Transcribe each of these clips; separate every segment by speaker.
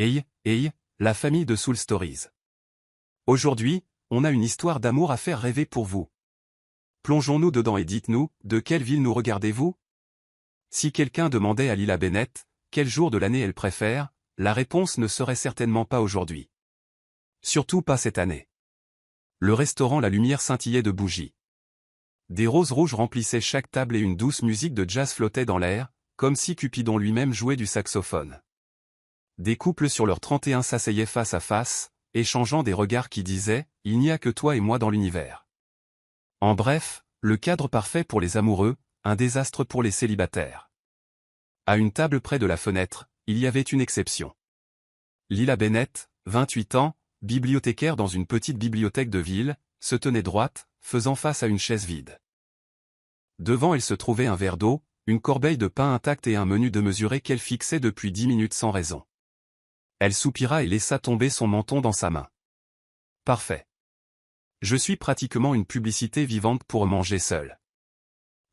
Speaker 1: Hey, la famille de Soul Stories. Aujourd'hui, on a une histoire d'amour à faire rêver pour vous. Plongeons-nous dedans et dites-nous, de quelle ville nous regardez-vous? Si quelqu'un demandait à Lila Bennett, quel jour de l'année elle préfère, la réponse ne serait certainement pas aujourd'hui. Surtout pas cette année. Le restaurant La Lumière scintillait de bougies. Des roses rouges remplissaient chaque table et une douce musique de jazz flottait dans l'air, comme si Cupidon lui-même jouait du saxophone. Des couples sur leurs 31 s'asseyaient face à face, échangeant des regards qui disaient « Il n'y a que toi et moi dans l'univers ». En bref, le cadre parfait pour les amoureux, un désastre pour les célibataires. À une table près de la fenêtre, il y avait une exception. Lila Bennett, 28 ans, bibliothécaire dans une petite bibliothèque de ville, se tenait droite, faisant face à une chaise vide. Devant elle se trouvait un verre d'eau, une corbeille de pain intacte et un menu démesuré qu'elle fixait depuis 10 minutes sans raison. Elle soupira et laissa tomber son menton dans sa main. Parfait. Je suis pratiquement une publicité vivante pour manger seul.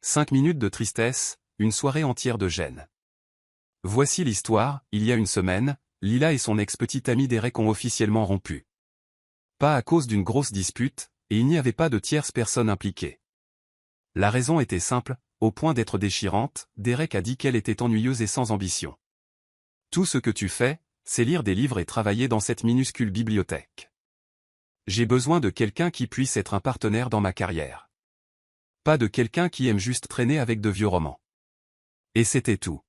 Speaker 1: 5 minutes de tristesse, une soirée entière de gêne. Voici l'histoire, il y a une semaine, Lila et son ex-petit ami Derek ont officiellement rompu. Pas à cause d'une grosse dispute, et il n'y avait pas de tierce personne impliquée. La raison était simple, au point d'être déchirante, Derek a dit qu'elle était ennuyeuse et sans ambition. Tout ce que tu fais, c'est lire des livres et travailler dans cette minuscule bibliothèque. J'ai besoin de quelqu'un qui puisse être un partenaire dans ma carrière. Pas de quelqu'un qui aime juste traîner avec de vieux romans. Et c'était tout.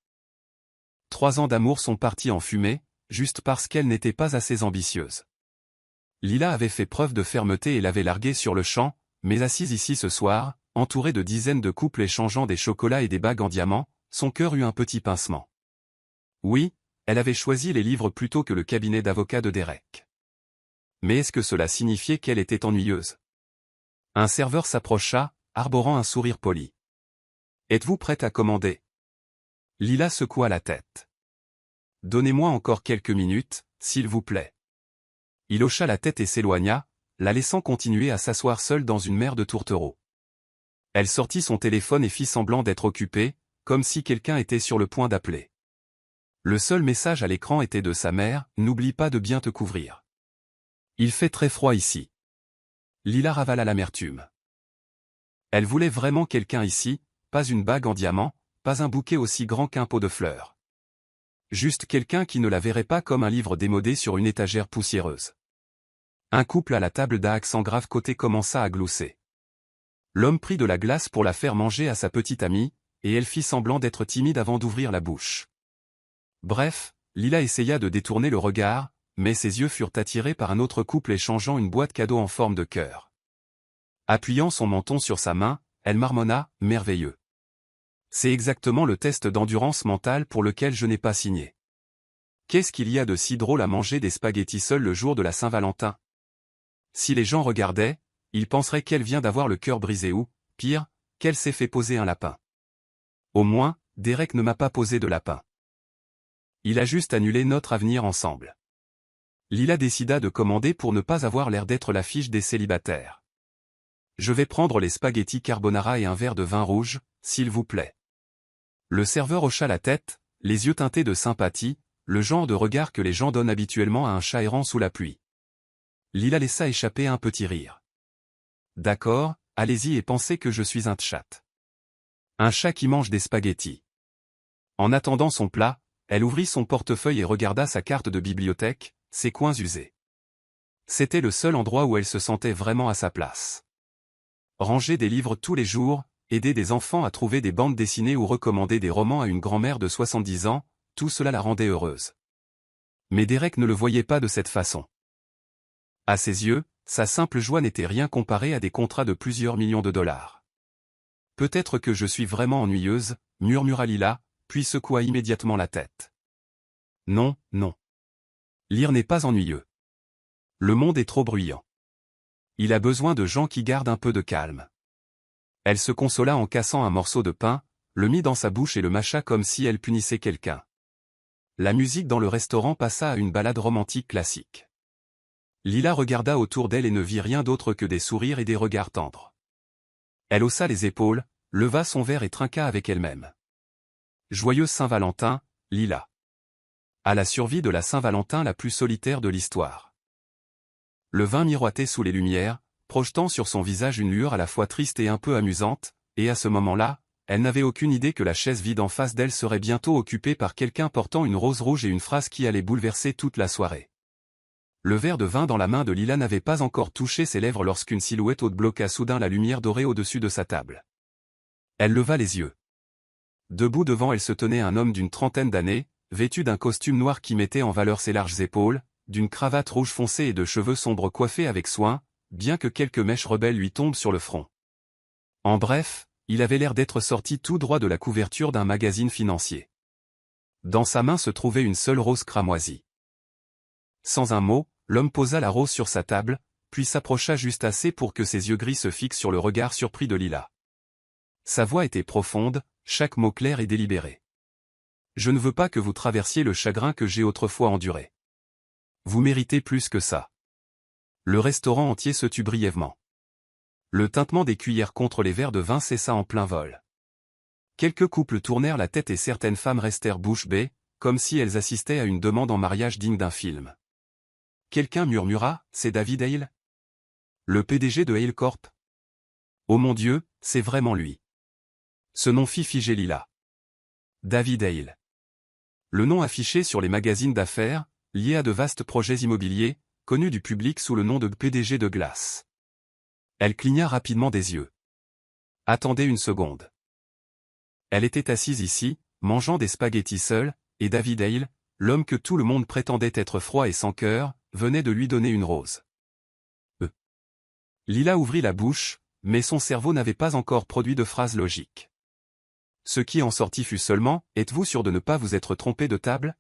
Speaker 1: 3 ans d'amour sont partis en fumée, juste parce qu'elle n'était pas assez ambitieuse. Lila avait fait preuve de fermeté et l'avait larguée sur le champ, mais assise ici ce soir, entourée de dizaines de couples échangeant des chocolats et des bagues en diamant, son cœur eut un petit pincement. Oui, elle avait choisi les livres plutôt que le cabinet d'avocat de Derek. Mais est-ce que cela signifiait qu'elle était ennuyeuse? Un serveur s'approcha, arborant un sourire poli. « Êtes-vous prête à commander ?» Lila secoua la tête. « Donnez-moi encore quelques minutes, s'il vous plaît. » Il hocha la tête et s'éloigna, la laissant continuer à s'asseoir seule dans une mer de tourtereaux. Elle sortit son téléphone et fit semblant d'être occupée, comme si quelqu'un était sur le point d'appeler. Le seul message à l'écran était de sa mère, « N'oublie pas de bien te couvrir. Il fait très froid ici. » Lila ravala l'amertume. Elle voulait vraiment quelqu'un ici, pas une bague en diamant, pas un bouquet aussi grand qu'un pot de fleurs. Juste quelqu'un qui ne la verrait pas comme un livre démodé sur une étagère poussiéreuse. Un couple à la table d'à accent grave côté commença à glousser. L'homme prit de la glace pour la faire manger à sa petite amie, et elle fit semblant d'être timide avant d'ouvrir la bouche. Bref, Lila essaya de détourner le regard, mais ses yeux furent attirés par un autre couple échangeant une boîte cadeau en forme de cœur. Appuyant son menton sur sa main, elle marmonna, « Merveilleux. C'est exactement le test d'endurance mentale pour lequel je n'ai pas signé. Qu'est-ce qu'il y a de si drôle à manger des spaghettis seuls le jour de la Saint-Valentin? Si les gens regardaient, ils penseraient qu'elle vient d'avoir le cœur brisé ou, pire, qu'elle s'est fait poser un lapin. Au moins, Derek ne m'a pas posé de lapin. Il a juste annulé notre avenir ensemble. » Lila décida de commander pour ne pas avoir l'air d'être la fiche des célibataires. « Je vais prendre les spaghettis carbonara et un verre de vin rouge, s'il vous plaît. » Le serveur hocha la tête, les yeux teintés de sympathie, le genre de regard que les gens donnent habituellement à un chat errant sous la pluie. Lila laissa échapper un petit rire. « D'accord, allez-y et pensez que je suis un tchat. Un chat qui mange des spaghettis. » En attendant son plat, elle ouvrit son portefeuille et regarda sa carte de bibliothèque, ses coins usés. C'était le seul endroit où elle se sentait vraiment à sa place. Ranger des livres tous les jours, aider des enfants à trouver des bandes dessinées ou recommander des romans à une grand-mère de 70 ans, tout cela la rendait heureuse. Mais Derek ne le voyait pas de cette façon. À ses yeux, sa simple joie n'était rien comparée à des contrats de plusieurs millions de dollars. « Peut-être que je suis vraiment ennuyeuse, » murmura Lila, puis secoua immédiatement la tête. « Non, non. Lire n'est pas ennuyeux. Le monde est trop bruyant. Il a besoin de gens qui gardent un peu de calme. » Elle se consola en cassant un morceau de pain, le mit dans sa bouche et le mâcha comme si elle punissait quelqu'un. La musique dans le restaurant passa à une ballade romantique classique. Lila regarda autour d'elle et ne vit rien d'autre que des sourires et des regards tendres. Elle haussa les épaules, leva son verre et trinqua avec elle-même. « Joyeuse Saint-Valentin, Lila. » à la survie de la Saint-Valentin la plus solitaire de l'histoire. Le vin miroitait sous les lumières, projetant sur son visage une lueur à la fois triste et un peu amusante, et à ce moment-là, elle n'avait aucune idée que la chaise vide en face d'elle serait bientôt occupée par quelqu'un portant une rose rouge et une phrase qui allait bouleverser toute la soirée. Le verre de vin dans la main de Lila n'avait pas encore touché ses lèvres lorsqu'une silhouette haute bloqua soudain la lumière dorée au-dessus de sa table. Elle leva les yeux. Debout devant elle se tenait un homme d'une trentaine d'années, vêtu d'un costume noir qui mettait en valeur ses larges épaules, d'une cravate rouge foncée et de cheveux sombres coiffés avec soin, bien que quelques mèches rebelles lui tombent sur le front. En bref, il avait l'air d'être sorti tout droit de la couverture d'un magazine financier. Dans sa main se trouvait une seule rose cramoisie. Sans un mot, l'homme posa la rose sur sa table, puis s'approcha juste assez pour que ses yeux gris se fixent sur le regard surpris de Lila. Sa voix était profonde, chaque mot clair et délibéré. « Je ne veux pas que vous traversiez le chagrin que j'ai autrefois enduré. Vous méritez plus que ça. » Le restaurant entier se tut brièvement. Le tintement des cuillères contre les verres de vin cessa en plein vol. Quelques couples tournèrent la tête et certaines femmes restèrent bouche bée, comme si elles assistaient à une demande en mariage digne d'un film. Quelqu'un murmura, « C'est David Hale ? Le PDG de Hale Corp ? Oh mon Dieu, c'est vraiment lui. » Ce nom fit figer Lila. David Hale. Le nom affiché sur les magazines d'affaires, lié à de vastes projets immobiliers, connu du public sous le nom de PDG de Glace. Elle cligna rapidement des yeux. Attendez une seconde. Elle était assise ici, mangeant des spaghettis seule, et David Hale, l'homme que tout le monde prétendait être froid et sans cœur, venait de lui donner une rose. Lila ouvrit la bouche, mais son cerveau n'avait pas encore produit de phrase logique. Ce qui en sortit fut seulement, « Êtes-vous sûr de ne pas vous être trompé de table ?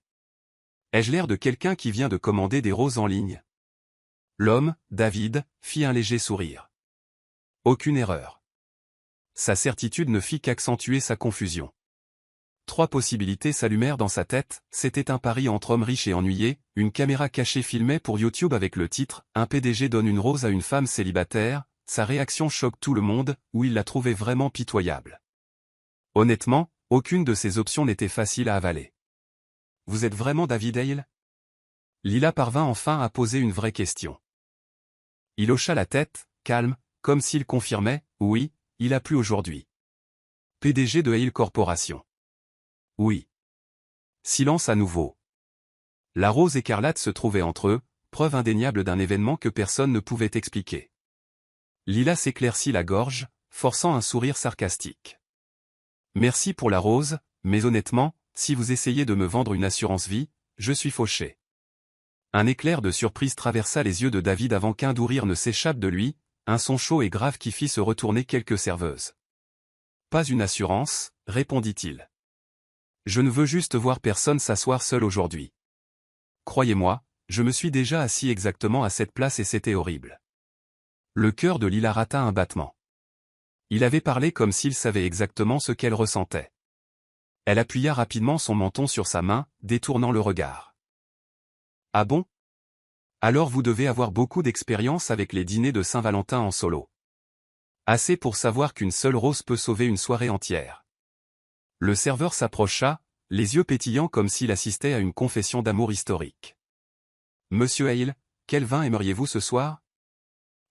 Speaker 1: Ai-je l'air de quelqu'un qui vient de commander des roses en ligne ?» L'homme, David, fit un léger sourire. Aucune erreur. Sa certitude ne fit qu'accentuer sa confusion. 3 possibilités s'allumèrent dans sa tête, c'était un pari entre hommes riches et ennuyés, une caméra cachée filmait pour YouTube avec le titre « Un PDG donne une rose à une femme célibataire », sa réaction choque tout le monde, ou il la trouvait vraiment pitoyable. Honnêtement, aucune de ces options n'était facile à avaler. « Vous êtes vraiment David Hale ?» Lila parvint enfin à poser une vraie question. Il hocha la tête, calme, comme s'il confirmait, « Oui, il a plu aujourd'hui. » PDG de Hale Corporation. Oui. Silence à nouveau. La rose écarlate se trouvait entre eux, preuve indéniable d'un événement que personne ne pouvait expliquer. Lila s'éclaircit la gorge, forçant un sourire sarcastique. Merci pour la rose, mais honnêtement, si vous essayez de me vendre une assurance vie, je suis fauché. Un éclair de surprise traversa les yeux de David avant qu'un doux rire ne s'échappe de lui, un son chaud et grave qui fit se retourner quelques serveuses. Pas une assurance, répondit-il. Je ne veux juste voir personne s'asseoir seul aujourd'hui. Croyez-moi, je me suis déjà assis exactement à cette place et c'était horrible. Le cœur de Lila rata un battement. Il avait parlé comme s'il savait exactement ce qu'elle ressentait. Elle appuya rapidement son menton sur sa main, détournant le regard. Ah bon ? Alors vous devez avoir beaucoup d'expérience avec les dîners de Saint-Valentin en solo. Assez pour savoir qu'une seule rose peut sauver une soirée entière. Le serveur s'approcha, les yeux pétillants comme s'il assistait à une confession d'amour historique. Monsieur Hale, quel vin aimeriez-vous ce soir ?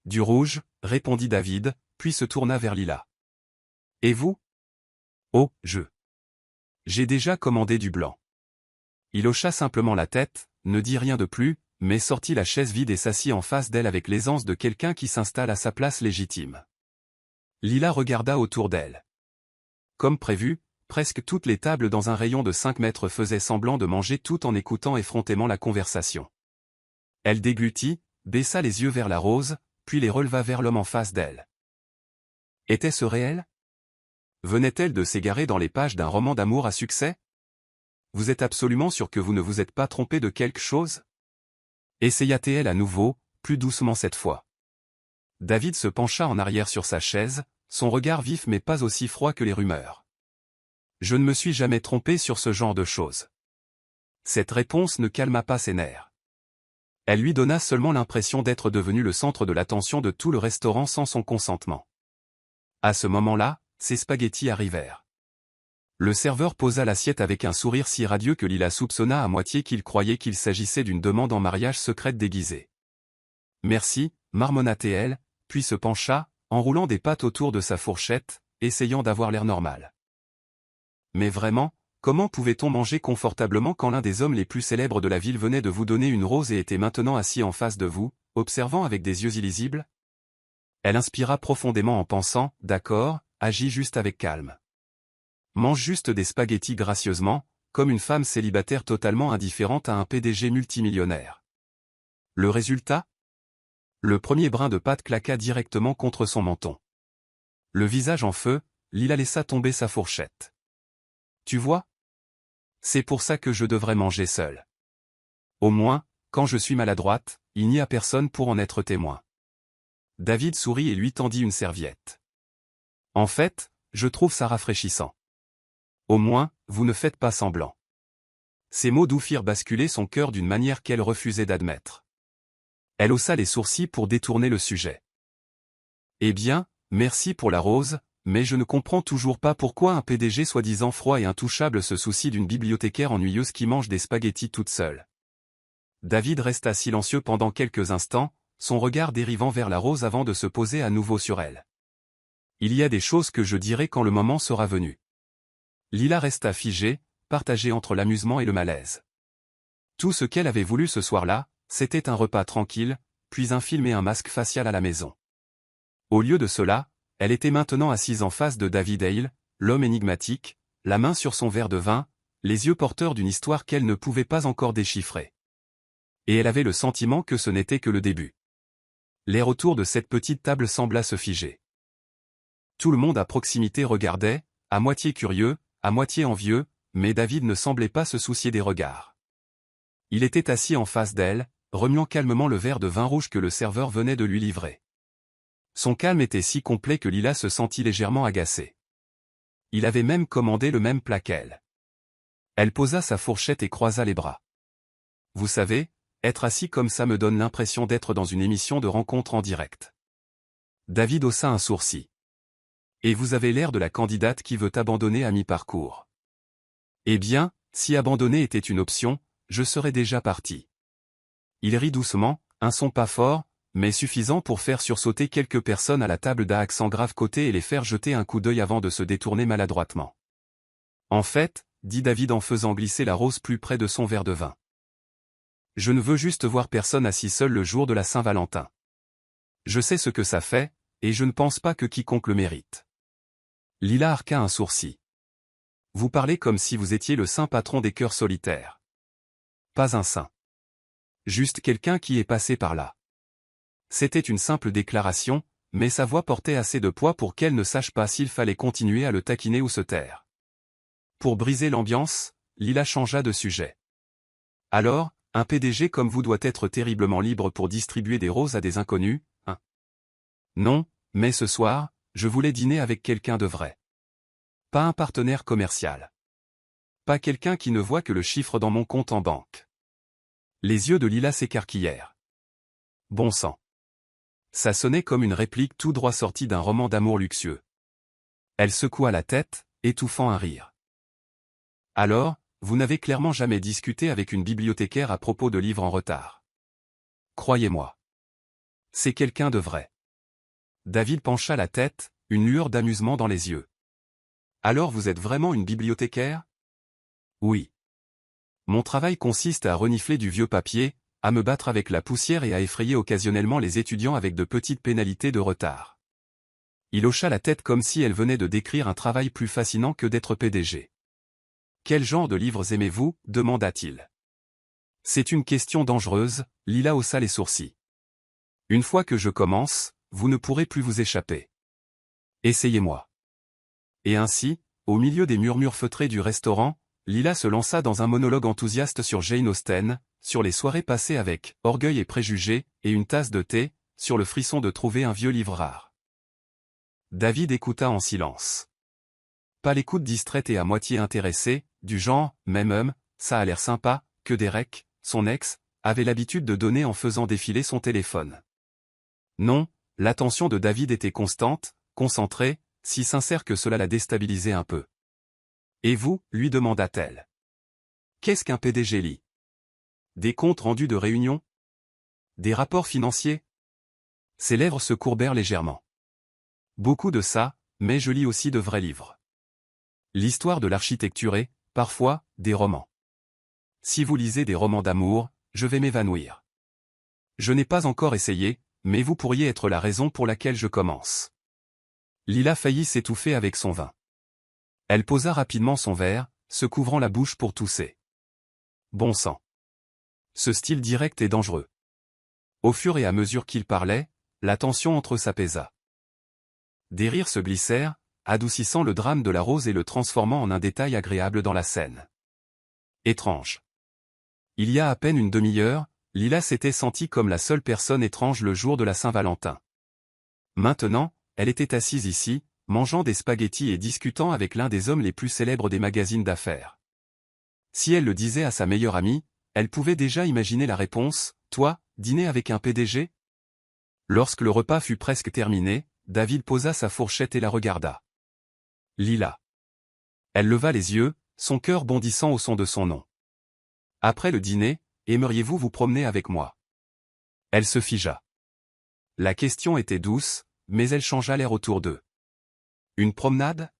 Speaker 1: Du rouge, répondit David, puis se tourna vers Lila. Et vous ? Oh, j'ai déjà commandé du blanc. Il hocha simplement la tête, ne dit rien de plus, mais sortit la chaise vide et s'assit en face d'elle avec l'aisance de quelqu'un qui s'installe à sa place légitime. Lila regarda autour d'elle. Comme prévu, presque toutes les tables dans un rayon de 5 mètres faisaient semblant de manger tout en écoutant effrontément la conversation. Elle déglutit, baissa les yeux vers la rose, puis les releva vers l'homme en face d'elle. Était-ce réel ? Venait-elle de s'égarer dans les pages d'un roman d'amour à succès ? Vous êtes absolument sûr que vous ne vous êtes pas trompé de quelque chose ? Essaya-t-elle à nouveau, plus doucement cette fois. David se pencha en arrière sur sa chaise, son regard vif mais pas aussi froid que les rumeurs. Je ne me suis jamais trompé sur ce genre de choses. Cette réponse ne calma pas ses nerfs. Elle lui donna seulement l'impression d'être devenu le centre de l'attention de tout le restaurant sans son consentement. À ce moment-là, ses spaghettis arrivèrent. Le serveur posa l'assiette avec un sourire si radieux que Lila soupçonna à moitié qu'il croyait qu'il s'agissait d'une demande en mariage secrète déguisée. Merci, marmonna-t-elle, puis se pencha, enroulant des pattes autour de sa fourchette, essayant d'avoir l'air normal. Mais vraiment, comment pouvait-on manger confortablement quand l'un des hommes les plus célèbres de la ville venait de vous donner une rose et était maintenant assis en face de vous, observant avec des yeux illisibles? Elle inspira profondément en pensant, d'accord, agis juste avec calme. Mange juste des spaghettis gracieusement, comme une femme célibataire totalement indifférente à un PDG multimillionnaire. Le résultat? Le premier brin de pâte claqua directement contre son menton. Le visage en feu, Lila laissa tomber sa fourchette. Tu vois? C'est pour ça que je devrais manger seul. Au moins, quand je suis maladroite, il n'y a personne pour en être témoin. David sourit et lui tendit une serviette. En fait, je trouve ça rafraîchissant. Au moins, vous ne faites pas semblant. Ces mots doux firent basculer son cœur d'une manière qu'elle refusait d'admettre. Elle haussa les sourcils pour détourner le sujet. Eh bien, merci pour la rose, mais je ne comprends toujours pas pourquoi un PDG soi-disant froid et intouchable se soucie d'une bibliothécaire ennuyeuse qui mange des spaghettis toute seule. David resta silencieux pendant quelques instants, son regard dérivant vers la rose avant de se poser à nouveau sur elle. Il y a des choses que je dirai quand le moment sera venu. Lila resta figée, partagée entre l'amusement et le malaise. Tout ce qu'elle avait voulu ce soir-là, c'était un repas tranquille, puis un film et un masque facial à la maison. Au lieu de cela, elle était maintenant assise en face de David Hale, l'homme énigmatique, la main sur son verre de vin, les yeux porteurs d'une histoire qu'elle ne pouvait pas encore déchiffrer. Et elle avait le sentiment que ce n'était que le début. L'air autour de cette petite table sembla se figer. Tout le monde à proximité regardait, à moitié curieux, à moitié envieux, mais David ne semblait pas se soucier des regards. Il était assis en face d'elle, remuant calmement le verre de vin rouge que le serveur venait de lui livrer. Son calme était si complet que Lila se sentit légèrement agacée. Il avait même commandé le même plat qu'elle. Elle posa sa fourchette et croisa les bras. Vous savez, être assis comme ça me donne l'impression d'être dans une émission de rencontre en direct. David haussa un sourcil. Et vous avez l'air de la candidate qui veut abandonner à mi-parcours. Eh bien, si abandonner était une option, je serais déjà parti. Il rit doucement, un son pas fort, mais suffisant pour faire sursauter quelques personnes à la table d'un accent grave côté et les faire jeter un coup d'œil avant de se détourner maladroitement. En fait, dit David en faisant glisser la rose plus près de son verre de vin. Je ne veux juste voir personne assis seul le jour de la Saint-Valentin. Je sais ce que ça fait, et je ne pense pas que quiconque le mérite. Lila arqua un sourcil. Vous parlez comme si vous étiez le saint patron des cœurs solitaires. Pas un saint. Juste quelqu'un qui est passé par là. C'était une simple déclaration, mais sa voix portait assez de poids pour qu'elle ne sache pas s'il fallait continuer à le taquiner ou se taire. Pour briser l'ambiance, Lila changea de sujet. Alors, un PDG comme vous doit être terriblement libre pour distribuer des roses à des inconnus, hein? Non, mais ce soir, je voulais dîner avec quelqu'un de vrai. Pas un partenaire commercial. Pas quelqu'un qui ne voit que le chiffre dans mon compte en banque. Les yeux de Lila s'écarquillèrent. Bon sang. Ça sonnait comme une réplique tout droit sortie d'un roman d'amour luxueux. Elle secoua la tête, étouffant un rire. Alors, vous n'avez clairement jamais discuté avec une bibliothécaire à propos de livres en retard. Croyez-moi. C'est quelqu'un de vrai. David pencha la tête, une lueur d'amusement dans les yeux. Alors vous êtes vraiment une bibliothécaire? Oui. Mon travail consiste à renifler du vieux papier, à me battre avec la poussière et à effrayer occasionnellement les étudiants avec de petites pénalités de retard. Il hocha la tête comme si elle venait de décrire un travail plus fascinant que d'être PDG. Quel genre de livres aimez-vous? Demanda-t-il. C'est une question dangereuse, Lila haussa les sourcils. Une fois que je commence, vous ne pourrez plus vous échapper. Essayez-moi. Et ainsi, au milieu des murmures feutrés du restaurant, Lila se lança dans un monologue enthousiaste sur Jane Austen, sur les soirées passées avec Orgueil et Préjugés, et une tasse de thé, sur le frisson de trouver un vieux livre rare. David écouta en silence. Pas l'écoute distraite et à moitié intéressée, du genre, même ça a l'air sympa, que Derek, son ex, avait l'habitude de donner en faisant défiler son téléphone. Non, l'attention de David était constante, concentrée, si sincère que cela la déstabilisait un peu. Et vous, lui demanda-t-elle. Qu'est-ce qu'un PDG lit? Des comptes rendus de réunion? Des rapports financiers? Ses lèvres se courbèrent légèrement. Beaucoup de ça, mais je lis aussi de vrais livres. L'histoire de l'architecture et, parfois, des romans. Si vous lisez des romans d'amour, je vais m'évanouir. Je n'ai pas encore essayé, mais vous pourriez être la raison pour laquelle je commence. Lila faillit s'étouffer avec son vin. Elle posa rapidement son verre, se couvrant la bouche pour tousser. Bon sang. Ce style direct est dangereux. Au fur et à mesure qu'il parlait, la tension entre eux s'apaisa. Des rires se glissèrent, adoucissant le drame de la rose et le transformant en un détail agréable dans la scène. Étrange. Il y a à peine une demi-heure, Lila s'était sentie comme la seule personne étrange le jour de la Saint-Valentin. Maintenant, elle était assise ici, mangeant des spaghettis et discutant avec l'un des hommes les plus célèbres des magazines d'affaires. Si elle le disait à sa meilleure amie, elle pouvait déjà imaginer la réponse, « Toi, dîner avec un PDG ?» Lorsque le repas fut presque terminé, David posa sa fourchette et la regarda. Lila. Elle leva les yeux, son cœur bondissant au son de son nom. Après le dîner, aimeriez-vous vous promener avec moi? Elle se figea. La question était douce, mais elle changea l'air autour d'eux. Une promenade?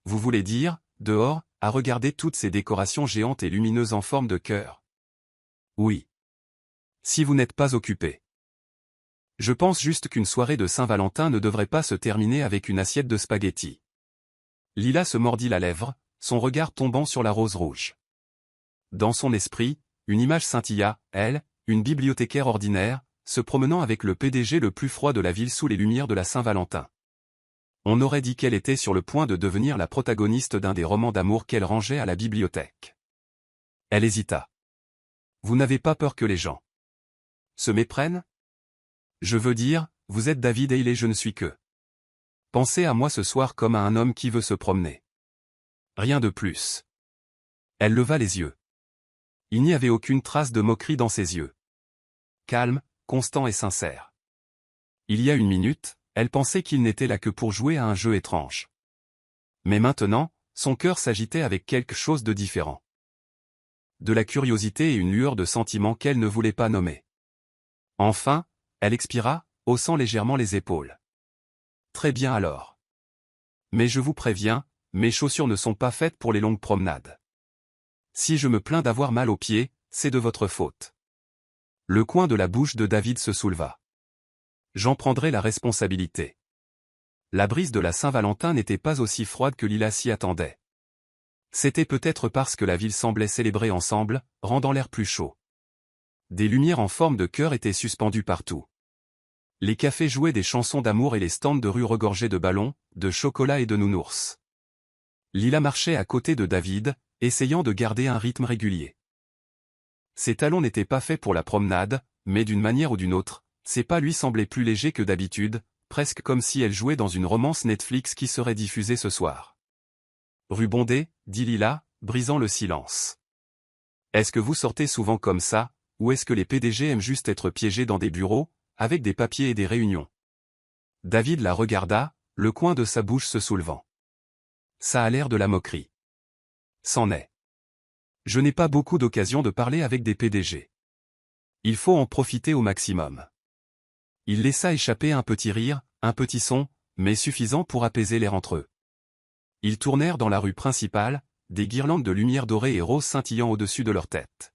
Speaker 1: Vous voulez dire, dehors, à regarder toutes ces décorations géantes et lumineuses en forme de cœur? Oui. Si vous n'êtes pas occupé. Je pense juste qu'une soirée de Saint-Valentin ne devrait pas se terminer avec une assiette de spaghettis. Lila se mordit la lèvre, son regard tombant sur la rose rouge. Dans son esprit, une image scintilla, elle, une bibliothécaire ordinaire, se promenant avec le PDG le plus froid de la ville sous les lumières de la Saint-Valentin. On aurait dit qu'elle était sur le point de devenir la protagoniste d'un des romans d'amour qu'elle rangeait à la bibliothèque. Elle hésita. Vous n'avez pas peur que les gens se méprennent? Je veux dire, vous êtes David Haley et je ne suis que. Pensez à moi ce soir comme à un homme qui veut se promener. Rien de plus. Elle leva les yeux. Il n'y avait aucune trace de moquerie dans ses yeux. Calme, constant et sincère. Il y a une minute, elle pensait qu'il n'était là que pour jouer à un jeu étrange. Mais maintenant, son cœur s'agitait avec quelque chose de différent. De la curiosité et une lueur de sentiment qu'elle ne voulait pas nommer. Enfin, elle expira, haussant légèrement les épaules. Très bien alors. Mais je vous préviens, mes chaussures ne sont pas faites pour les longues promenades. Si je me plains d'avoir mal aux pieds, c'est de votre faute. Le coin de la bouche de David se souleva. J'en prendrai la responsabilité. La brise de la Saint-Valentin n'était pas aussi froide que Lila s'y attendait. C'était peut-être parce que la ville semblait célébrer ensemble, rendant l'air plus chaud. Des lumières en forme de cœur étaient suspendues partout. Les cafés jouaient des chansons d'amour et les stands de rue regorgeaient de ballons, de chocolat et de nounours. Lila marchait à côté de David, essayant de garder un rythme régulier. Ses talons n'étaient pas faits pour la promenade, mais d'une manière ou d'une autre, ses pas lui semblaient plus légers que d'habitude, presque comme si elle jouait dans une romance Netflix qui serait diffusée ce soir. Rue Bondé, dit Lila, brisant le silence. Est-ce que vous sortez souvent comme ça, ou est-ce que les PDG aiment juste être piégés dans des bureaux, avec des papiers et des réunions? David la regarda, le coin de sa bouche se soulevant. Ça a l'air de la moquerie. C'en est. Je n'ai pas beaucoup d'occasions de parler avec des PDG. Il faut en profiter au maximum. Il laissa échapper un petit rire, un petit son, mais suffisant pour apaiser l'air entre eux. Ils tournèrent dans la rue principale, des guirlandes de lumière dorée et rose scintillant au-dessus de leur tête.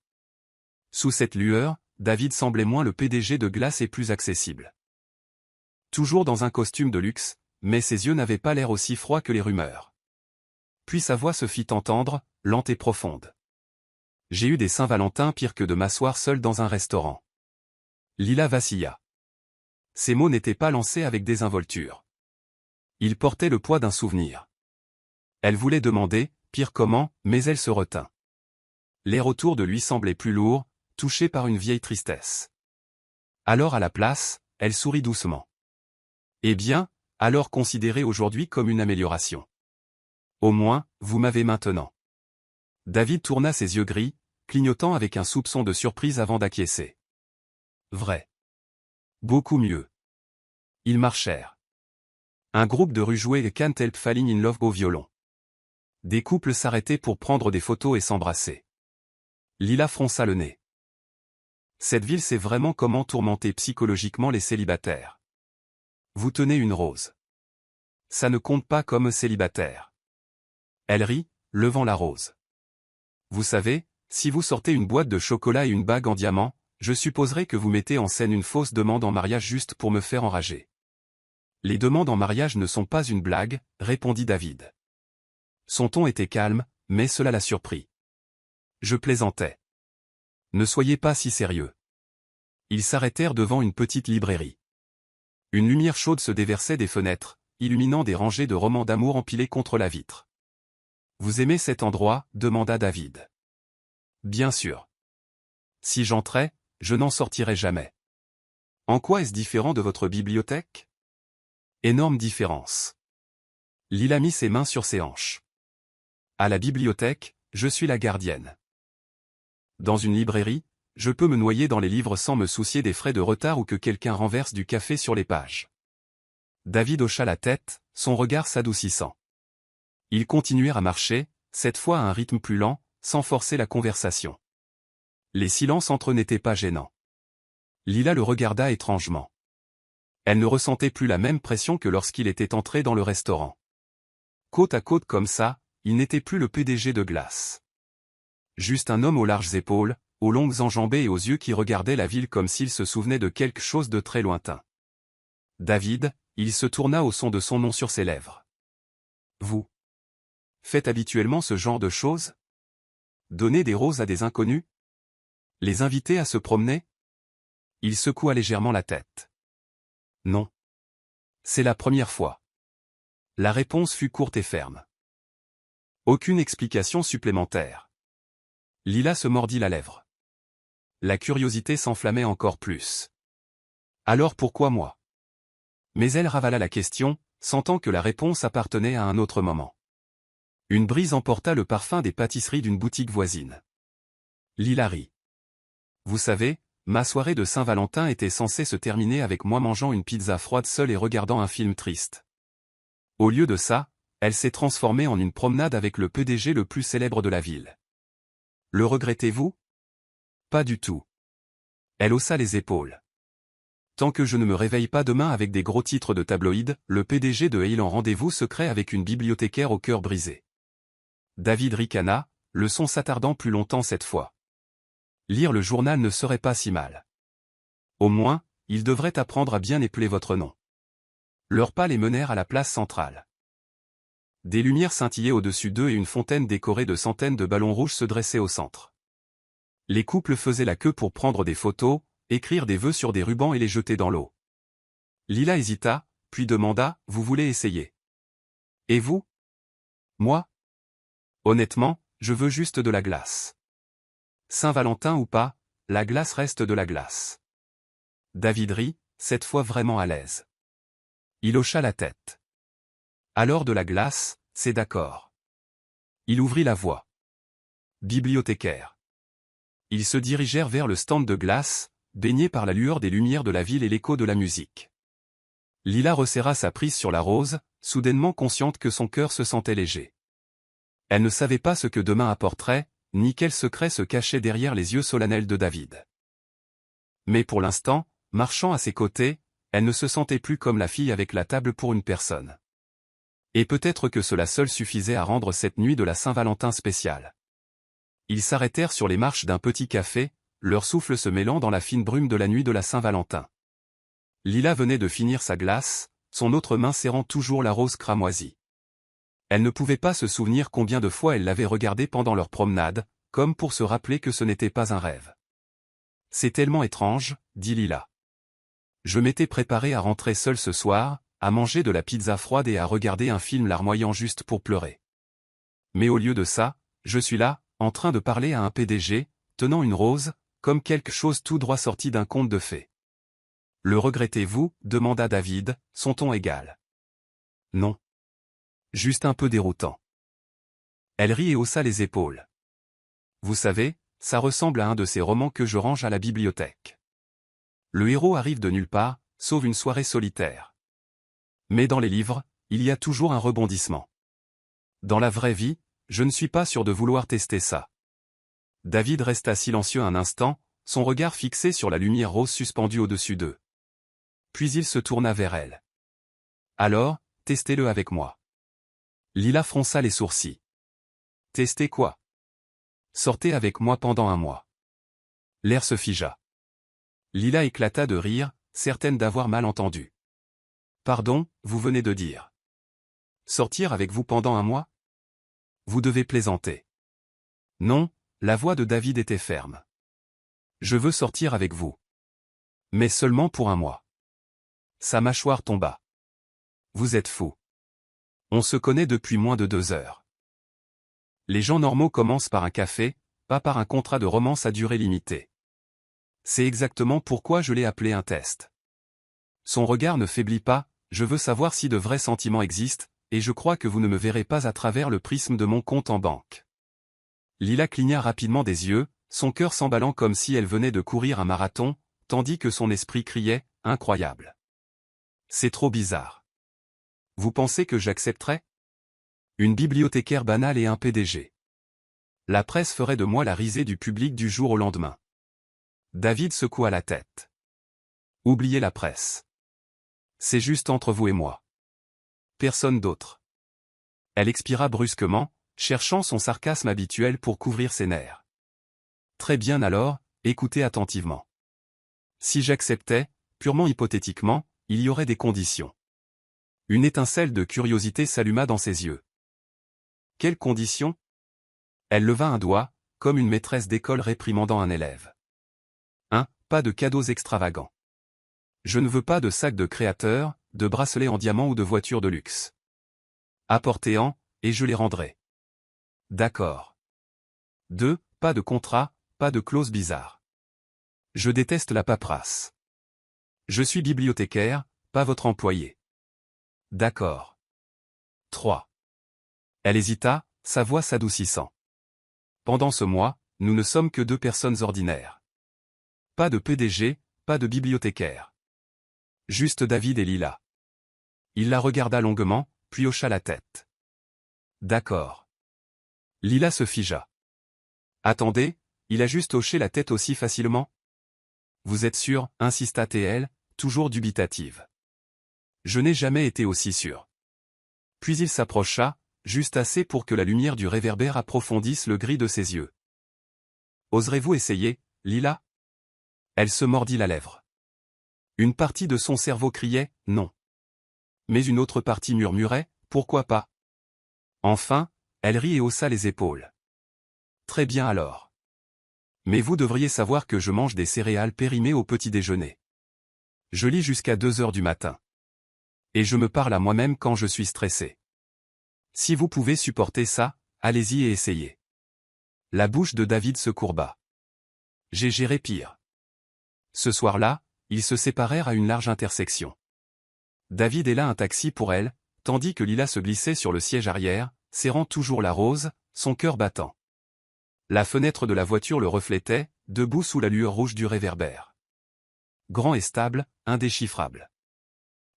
Speaker 1: Sous cette lueur, David semblait moins le PDG de glace et plus accessible. Toujours dans un costume de luxe, mais ses yeux n'avaient pas l'air aussi froids que les rumeurs. Puis sa voix se fit entendre, lente et profonde. J'ai eu des Saint-Valentin pire que de m'asseoir seul dans un restaurant. Lila vacilla. Ces mots n'étaient pas lancés avec désinvolture. Ils portaient le poids d'un souvenir. Elle voulait demander, pire comment, mais elle se retint. L'air autour de lui semblait plus lourd, touché par une vieille tristesse. Alors à la place, elle sourit doucement. Eh bien, alors considérez aujourd'hui comme une amélioration. Au moins, vous m'avez maintenant. David tourna ses yeux gris, clignotant avec un soupçon de surprise avant d'acquiescer. Vrai. Beaucoup mieux. Ils marchèrent. Un groupe de rue jouait Can't Help Falling in Love au violon. Des couples s'arrêtaient pour prendre des photos et s'embrasser. Lila fronça le nez. Cette ville sait vraiment comment tourmenter psychologiquement les célibataires. Vous tenez une rose. Ça ne compte pas comme célibataire. Elle rit, levant la rose. Vous savez, si vous sortez une boîte de chocolat et une bague en diamant, je supposerai que vous mettez en scène une fausse demande en mariage juste pour me faire enrager. Les demandes en mariage ne sont pas une blague, répondit David. Son ton était calme, mais cela l'a surpris. Je plaisantais. Ne soyez pas si sérieux. Ils s'arrêtèrent devant une petite librairie. Une lumière chaude se déversait des fenêtres, illuminant des rangées de romans d'amour empilés contre la vitre. Vous aimez cet endroit ? Demanda David. Bien sûr. Si j'entrais, je n'en sortirais jamais. En quoi est-ce différent de votre bibliothèque ? Énorme différence. Lila mit ses mains sur ses hanches. À la bibliothèque, je suis la gardienne. Dans une librairie, je peux me noyer dans les livres sans me soucier des frais de retard ou que quelqu'un renverse du café sur les pages. David hocha la tête, son regard s'adoucissant. Ils continuèrent à marcher, cette fois à un rythme plus lent, sans forcer la conversation. Les silences entre eux n'étaient pas gênants. Lila le regarda étrangement. Elle ne ressentait plus la même pression que lorsqu'il était entré dans le restaurant. Côte à côte comme ça, il n'était plus le PDG de Glace. Juste un homme aux larges épaules, aux longues enjambées et aux yeux qui regardaient la ville comme s'il se souvenait de quelque chose de très lointain. David, il se tourna au son de son nom sur ses lèvres. Vous faites habituellement ce genre de choses ? Donner des roses à des inconnus ? Les inviter à se promener ? Il secoua légèrement la tête. Non. C'est la première fois. La réponse fut courte et ferme. Aucune explication supplémentaire. Lila se mordit la lèvre. La curiosité s'enflammait encore plus. Alors pourquoi moi ? Mais elle ravala la question, sentant que la réponse appartenait à un autre moment. Une brise emporta le parfum des pâtisseries d'une boutique voisine. Lila rit. Vous savez, ma soirée de Saint-Valentin était censée se terminer avec moi mangeant une pizza froide seule et regardant un film triste. Au lieu de ça, elle s'est transformée en une promenade avec le PDG le plus célèbre de la ville. Le regrettez-vous ? Pas du tout. Elle haussa les épaules. Tant que je ne me réveille pas demain avec des gros titres de tabloïd, le PDG de Hale en rendez-vous secret avec une bibliothécaire au cœur brisé. David ricana, le son s'attardant plus longtemps cette fois. Lire le journal ne serait pas si mal. Au moins, il devrait apprendre à bien épeler votre nom. Leurs pas les menèrent à la place centrale. Des lumières scintillaient au-dessus d'eux et une fontaine décorée de centaines de ballons rouges se dressait au centre. Les couples faisaient la queue pour prendre des photos, écrire des vœux sur des rubans et les jeter dans l'eau. Lila hésita, puis demanda, « Vous voulez essayer ? Et vous ? » Moi ? Honnêtement, je veux juste de la glace. Saint-Valentin ou pas, la glace reste de la glace. David rit, cette fois vraiment à l'aise. Il hocha la tête. Alors de la glace, c'est d'accord. Il ouvrit la voie. Bibliothécaire. Ils se dirigèrent vers le stand de glace, baigné par la lueur des lumières de la ville et l'écho de la musique. Lila resserra sa prise sur la rose, soudainement consciente que son cœur se sentait léger. Elle ne savait pas ce que demain apporterait, ni quel secret se cachait derrière les yeux solennels de David. Mais pour l'instant, marchant à ses côtés, elle ne se sentait plus comme la fille avec la table pour une personne. Et peut-être que cela seul suffisait à rendre cette nuit de la Saint-Valentin spéciale. Ils s'arrêtèrent sur les marches d'un petit café, leur souffle se mêlant dans la fine brume de la nuit de la Saint-Valentin. Lila venait de finir sa glace, son autre main serrant toujours la rose cramoisie. Elle ne pouvait pas se souvenir combien de fois elle l'avait regardé pendant leur promenade, comme pour se rappeler que ce n'était pas un rêve. « C'est tellement étrange, » dit Lila. « Je m'étais préparé à rentrer seul ce soir, à manger de la pizza froide et à regarder un film larmoyant juste pour pleurer. Mais au lieu de ça, je suis là, en train de parler à un PDG, tenant une rose, comme quelque chose tout droit sorti d'un conte de fées. »« Le regrettez-vous » demanda David, son ton égal. « Non. Juste un peu déroutant. » Elle rit et haussa les épaules. « Vous savez, ça ressemble à un de ces romans que je range à la bibliothèque. Le héros arrive de nulle part, sauve une soirée solitaire. Mais dans les livres, il y a toujours un rebondissement. Dans la vraie vie, je ne suis pas sûr de vouloir tester ça. David resta silencieux un instant, son regard fixé sur la lumière rose suspendue au-dessus d'eux. Puis il se tourna vers elle. Alors, testez-le avec moi. Lila fronça les sourcils. Tester quoi? Sortez avec moi pendant un mois. L'air se figea. Lila éclata de rire, certaine d'avoir mal entendu. Pardon, vous venez de dire. Sortir avec vous pendant un mois? Vous devez plaisanter. Non, la voix de David était ferme. Je veux sortir avec vous. Mais seulement pour un mois. Sa mâchoire tomba. Vous êtes fou. On se connaît depuis moins de 2 heures. Les gens normaux commencent par un café, pas par un contrat de romance à durée limitée. C'est exactement pourquoi je l'ai appelé un test. Son regard ne faiblit pas, je veux savoir si de vrais sentiments existent, et je crois que vous ne me verrez pas à travers le prisme de mon compte en banque. Lila cligna rapidement des yeux, son cœur s'emballant comme si elle venait de courir un marathon, tandis que son esprit criait « Incroyable ». C'est trop bizarre. Vous pensez que j'accepterais? Une bibliothécaire banale et un PDG. La presse ferait de moi la risée du public du jour au lendemain. David secoua la tête. Oubliez la presse. C'est juste entre vous et moi. Personne d'autre. Elle expira brusquement, cherchant son sarcasme habituel pour couvrir ses nerfs. Très bien alors, écoutez attentivement. Si j'acceptais, purement hypothétiquement, il y aurait des conditions. Une étincelle de curiosité s'alluma dans ses yeux. Quelles conditions? Elle leva un doigt, comme une maîtresse d'école réprimandant un élève. 1. Pas de cadeaux extravagants. Je ne veux pas de sacs de créateurs, de bracelets en diamant ou de voitures de luxe. Apportez-en, et je les rendrai. D'accord. 2. Pas de contrat, pas de clause bizarre. Je déteste la paperasse. Je suis bibliothécaire, pas votre employé. D'accord. 3. Elle hésita, sa voix s'adoucissant. Pendant ce mois, nous ne sommes que 2 personnes ordinaires. Pas de PDG, pas de bibliothécaire. Juste David et Lila. Il la regarda longuement, puis hocha la tête. D'accord. Lila se figea. Attendez, il a juste hoché la tête aussi facilement? Vous êtes sûr, insista T.L., toujours dubitative. Je n'ai jamais été aussi sûr. Puis il s'approcha, juste assez pour que la lumière du réverbère approfondisse le gris de ses yeux. Oserez-vous essayer, Lila? Elle se mordit la lèvre. Une partie de son cerveau criait « non ». Mais une autre partie murmurait « pourquoi pas ». Enfin, elle rit et haussa les épaules. Très bien alors. Mais vous devriez savoir que je mange des céréales périmées au petit déjeuner. Je lis jusqu'à 2 heures du matin. Et je me parle à moi-même quand je suis stressé. Si vous pouvez supporter ça, allez-y et essayez. La bouche de David se courba. J'ai géré pire. Ce soir-là, ils se séparèrent à une large intersection. David héla un taxi pour elle, tandis que Lila se glissait sur le siège arrière, serrant toujours la rose, son cœur battant. La fenêtre de la voiture le reflétait, debout sous la lueur rouge du réverbère. Grand et stable, indéchiffrable.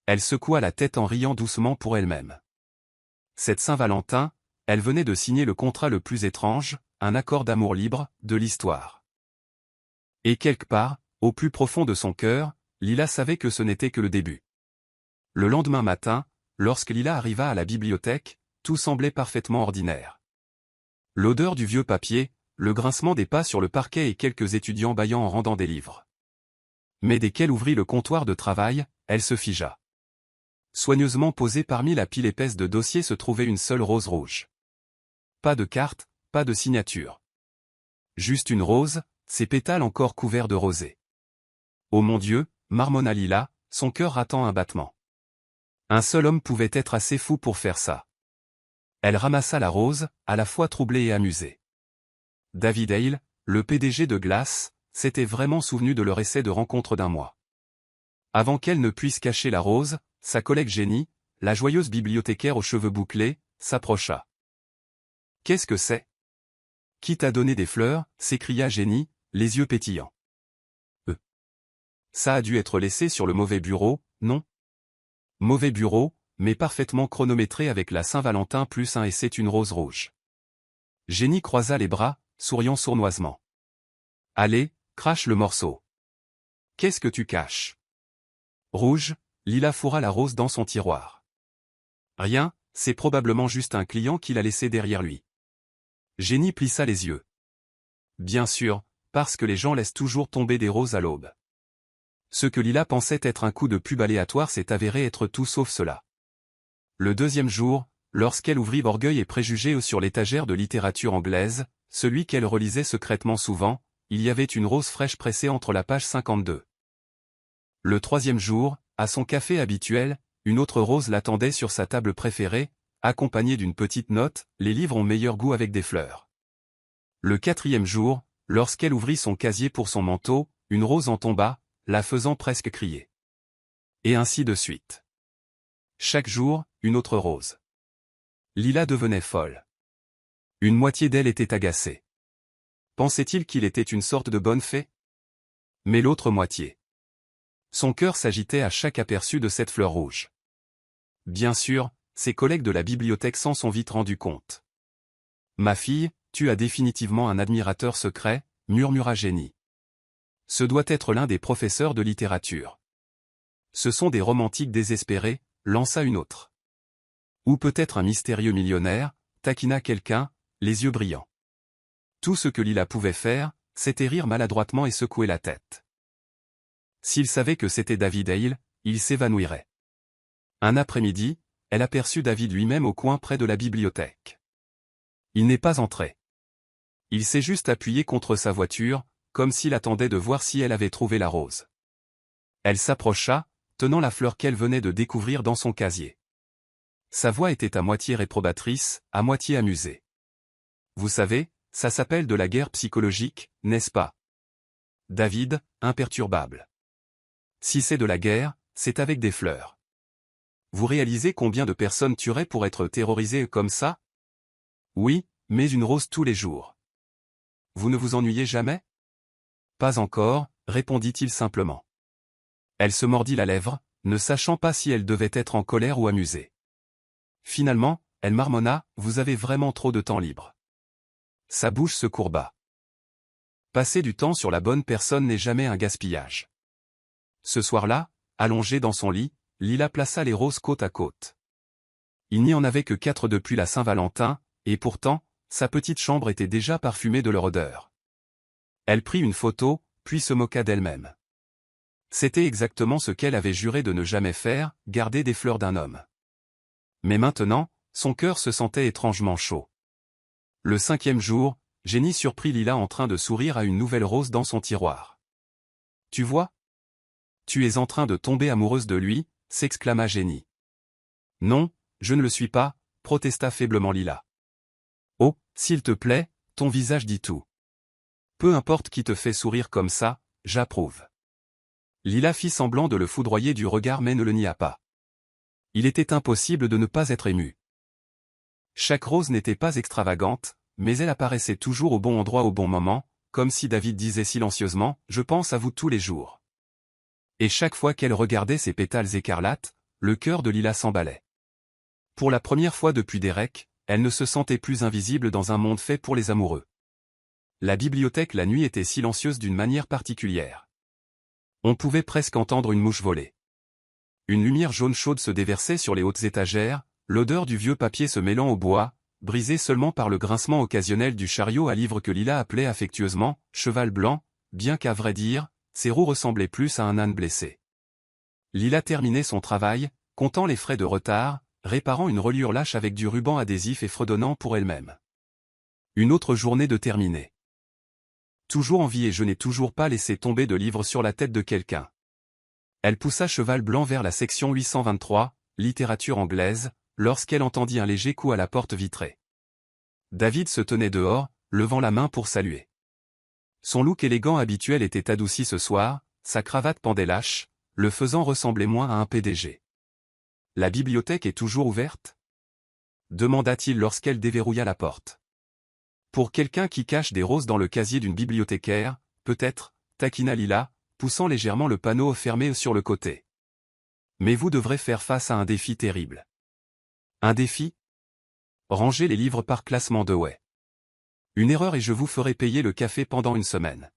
Speaker 1: Elle secoua la tête en riant doucement pour elle-même. Cette Saint-Valentin, elle venait de signer le contrat le plus étrange, un accord d'amour libre, de l'histoire. Et quelque part, au plus profond de son cœur, Lila savait que ce n'était que le début. Le lendemain matin, lorsque Lila arriva à la bibliothèque, tout semblait parfaitement ordinaire. L'odeur du vieux papier, le grincement des pas sur le parquet et quelques étudiants bâillant en rendant des livres. Mais dès qu'elle ouvrit le comptoir de travail, elle se figea. Soigneusement posée parmi la pile épaisse de dossiers se trouvait une seule rose rouge. Pas de carte, pas de signature. Juste une rose, ses pétales encore couverts de rosée. Oh mon Dieu, marmonna Lila, son cœur ratant un battement. Un seul homme pouvait être assez fou pour faire ça. Elle ramassa la rose, à la fois troublée et amusée. David Hale, le PDG de Glace, s'était vraiment souvenu de leur essai de rencontre d'un mois. Avant qu'elle ne puisse cacher la rose, sa collègue Jenny, la joyeuse bibliothécaire aux cheveux bouclés, s'approcha. « Qu'est-ce que c'est? Qui t'a donné des fleurs ?» s'écria Jenny, les yeux pétillants. Ça a dû être laissé sur le mauvais bureau, non? Mauvais bureau, mais parfaitement chronométré avec la Saint-Valentin plus un et c'est une rose rouge. Jenny croisa les bras, souriant sournoisement. Allez, crache le morceau. Qu'est-ce que tu caches? Rouge, Lila fourra la rose dans son tiroir. Rien, c'est probablement juste un client qui l'a laissé derrière lui. Jenny plissa les yeux. Bien sûr, parce que les gens laissent toujours tomber des roses à l'aube. Ce que Lila pensait être un coup de pub aléatoire s'est avéré être tout sauf cela. Le deuxième jour, lorsqu'elle ouvrit Orgueil et Préjugés sur l'étagère de littérature anglaise, celui qu'elle relisait secrètement souvent, il y avait une rose fraîche pressée entre la page 52. Le troisième jour, à son café habituel, une autre rose l'attendait sur sa table préférée, accompagnée d'une petite note, les livres ont meilleur goût avec des fleurs. Le quatrième jour, lorsqu'elle ouvrit son casier pour son manteau, une rose en tomba, la faisant presque crier. Et ainsi de suite. Chaque jour, une autre rose. Lila devenait folle. Une moitié d'elle était agacée. Pensait-il qu'il était une sorte de bonne fée? Mais l'autre moitié. Son cœur s'agitait à chaque aperçu de cette fleur rouge. Bien sûr, ses collègues de la bibliothèque s'en sont vite rendus compte. Ma fille, tu as définitivement un admirateur secret, murmura Jenny. Ce doit être l'un des professeurs de littérature. Ce sont des romantiques désespérés, lança une autre. Ou peut-être un mystérieux millionnaire, taquina quelqu'un, les yeux brillants. Tout ce que Lila pouvait faire, c'était rire maladroitement et secouer la tête. S'il savait que c'était David Hale, il s'évanouirait. Un après-midi, elle aperçut David lui-même au coin près de la bibliothèque. Il n'est pas entré. Il s'est juste appuyé contre sa voiture, comme s'il attendait de voir si elle avait trouvé la rose. Elle s'approcha, tenant la fleur qu'elle venait de découvrir dans son casier. Sa voix était à moitié réprobatrice, à moitié amusée. Vous savez, ça s'appelle de la guerre psychologique, n'est-ce pas? David, imperturbable. Si c'est de la guerre, c'est avec des fleurs. Vous réalisez combien de personnes tueraient pour être terrorisées comme ça? Oui, mais une rose tous les jours. Vous ne vous ennuyez jamais? Pas encore, répondit-il simplement. Elle se mordit la lèvre, ne sachant pas si elle devait être en colère ou amusée. Finalement, elle marmonna, vous avez vraiment trop de temps libre. Sa bouche se courba. Passer du temps sur la bonne personne n'est jamais un gaspillage. Ce soir-là, allongée dans son lit, Lila plaça les roses côte à côte. Il n'y en avait que 4 depuis la Saint-Valentin, et pourtant, sa petite chambre était déjà parfumée de leur odeur. Elle prit une photo, puis se moqua d'elle-même. C'était exactement ce qu'elle avait juré de ne jamais faire, garder des fleurs d'un homme. Mais maintenant, son cœur se sentait étrangement chaud. Le 5e jour, Jenny surprit Lila en train de sourire à une nouvelle rose dans son tiroir. « Tu vois? Tu es en train de tomber amoureuse de lui » s'exclama Jenny. « Non, je ne le suis pas » protesta faiblement Lila. « Oh, s'il te plaît, ton visage dit tout. Peu importe qui te fait sourire comme ça, j'approuve. » Lila fit semblant de le foudroyer du regard mais ne le nia pas. Il était impossible de ne pas être ému. Chaque rose n'était pas extravagante, mais elle apparaissait toujours au bon endroit au bon moment, comme si David disait silencieusement « Je pense à vous tous les jours ». Et chaque fois qu'elle regardait ses pétales écarlates, le cœur de Lila s'emballait. Pour la première fois depuis Derek, elle ne se sentait plus invisible dans un monde fait pour les amoureux. La bibliothèque la nuit était silencieuse d'une manière particulière. On pouvait presque entendre une mouche voler. Une lumière jaune chaude se déversait sur les hautes étagères, l'odeur du vieux papier se mêlant au bois, brisée seulement par le grincement occasionnel du chariot à livre que Lila appelait affectueusement « cheval blanc », bien qu'à vrai dire, ses roues ressemblaient plus à un âne blessé. Lila terminait son travail, comptant les frais de retard, réparant une reliure lâche avec du ruban adhésif et fredonnant pour elle-même. Une autre journée de terminée. Toujours en vie et je n'ai toujours pas laissé tomber de livre sur la tête de quelqu'un. Elle poussa cheval blanc vers la section 823, littérature anglaise, lorsqu'elle entendit un léger coup à la porte vitrée. David se tenait dehors, levant la main pour saluer. Son look élégant habituel était adouci ce soir, sa cravate pendait lâche, le faisant ressembler moins à un PDG. « La bibliothèque est toujours ouverte » demanda-t-il lorsqu'elle déverrouilla la porte. Pour quelqu'un qui cache des roses dans le casier d'une bibliothécaire, peut-être, taquina Lila, poussant légèrement le panneau fermé sur le côté. Mais vous devrez faire face à un défi terrible. Un défi? Ranger les livres par classement Dewey. Une erreur et je vous ferai payer le café pendant une semaine.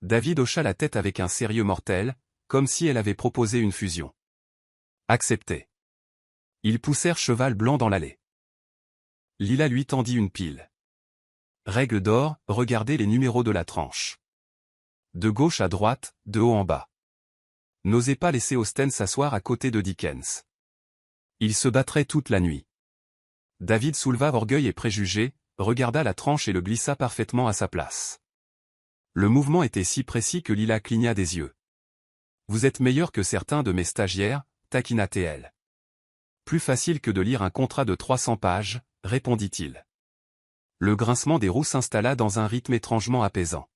Speaker 1: David hocha la tête avec un sérieux mortel, comme si elle avait proposé une fusion. Accepté. Ils poussèrent Cheval Blanc dans l'allée. Lila lui tendit une pile. Règle d'or, regardez les numéros de la tranche. De gauche à droite, de haut en bas. N'osez pas laisser Austen s'asseoir à côté de Dickens. Il se battrait toute la nuit. David souleva orgueil et préjugés, regarda la tranche et le glissa parfaitement à sa place. Le mouvement était si précis que Lila cligna des yeux. Vous êtes meilleur que certains de mes stagiaires, taquina-t-elle. Plus facile que de lire un contrat de 300 pages, répondit-il. Le grincement des roues s'installa dans un rythme étrangement apaisant.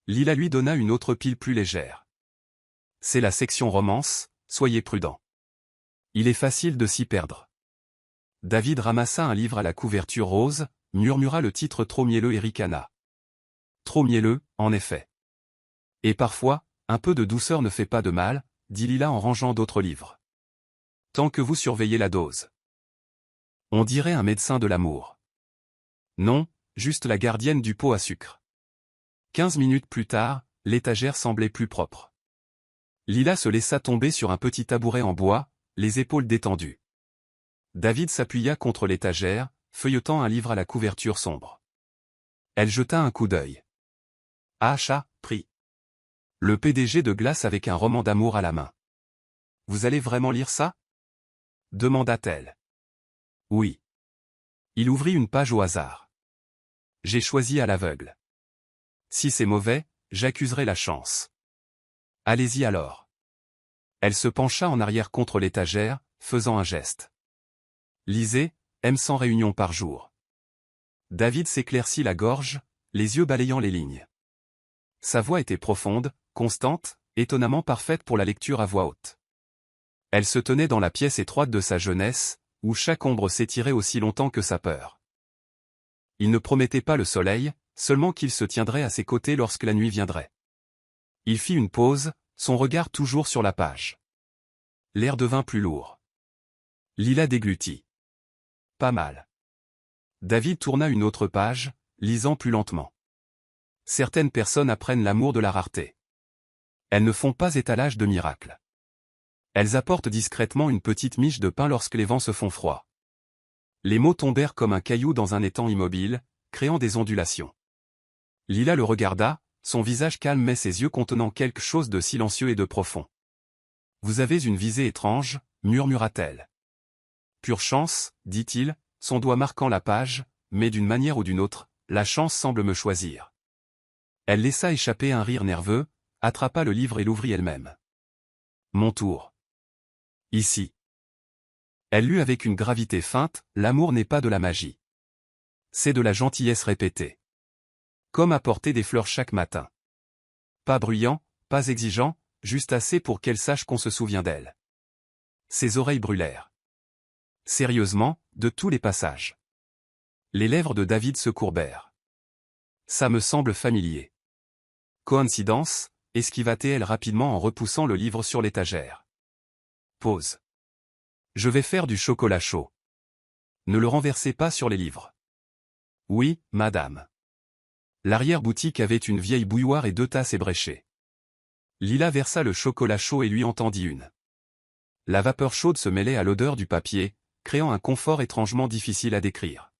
Speaker 1: Lila lui donna une autre pile plus légère. C'est la section romance, soyez prudent. Il est facile de s'y perdre. David ramassa un livre à la couverture rose, murmura le titre trop mielleux et ricana. Trop mielleux, en effet. Et parfois, un peu de douceur ne fait pas de mal, dit Lila en rangeant d'autres livres. Tant que vous surveillez la dose. On dirait un médecin de l'amour. Non, juste la gardienne du pot à sucre. 15 minutes plus tard, l'étagère semblait plus propre. Lila se laissa tomber sur un petit tabouret en bois, les épaules détendues. David s'appuya contre l'étagère, feuilletant un livre à la couverture sombre. Elle jeta un coup d'œil. Ah chat, pris. Le PDG de Glace avec un roman d'amour à la main. Vous allez vraiment lire ça? Demanda-t-elle. Oui. Il ouvrit une page au hasard. J'ai choisi à l'aveugle. Si c'est mauvais, j'accuserai la chance. Allez-y alors. Elle se pencha en arrière contre l'étagère, faisant un geste. Lisez, aime 100 réunions par jour. David s'éclaircit la gorge, les yeux balayant les lignes. Sa voix était profonde, constante, étonnamment parfaite pour la lecture à voix haute. Elle se tenait dans la pièce étroite de sa jeunesse, où chaque ombre s'étirait aussi longtemps que sa peur. Il ne promettait pas le soleil, seulement qu'il se tiendrait à ses côtés lorsque la nuit viendrait. Il fit une pause, son regard toujours sur la page. L'air devint plus lourd. Lila déglutit. Pas mal. David tourna une autre page, lisant plus lentement. Certaines personnes apprennent l'amour de la rareté. Elles ne font pas étalage de miracles. Elles apportent discrètement une petite miche de pain lorsque les vents se font froids. Les mots tombèrent comme un caillou dans un étang immobile, créant des ondulations. Lila le regarda, son visage calme mais ses yeux contenant quelque chose de silencieux et de profond. Vous avez une visée étrange, murmura-t-elle. Pure chance, dit-il, son doigt marquant la page, mais d'une manière ou d'une autre, la chance semble me choisir. Elle laissa échapper un rire nerveux, attrapa le livre et l'ouvrit elle-même. Mon tour. Ici. Elle lut avec une gravité feinte, l'amour n'est pas de la magie. C'est de la gentillesse répétée. Comme apporter des fleurs chaque matin. Pas bruyant, pas exigeant, juste assez pour qu'elle sache qu'on se souvient d'elle. Ses oreilles brûlèrent. Sérieusement, de tous les passages. Les lèvres de David se courbèrent. Ça me semble familier. Coïncidence, esquiva-t-elle rapidement en repoussant le livre sur l'étagère. Pause. Je vais faire du chocolat chaud. Ne le renversez pas sur les livres. Oui, madame. L'arrière-boutique avait une vieille bouilloire et 2 tasses ébréchées. Lila versa le chocolat chaud et lui en tendit une. La vapeur chaude se mêlait à l'odeur du papier, créant un confort étrangement difficile à décrire.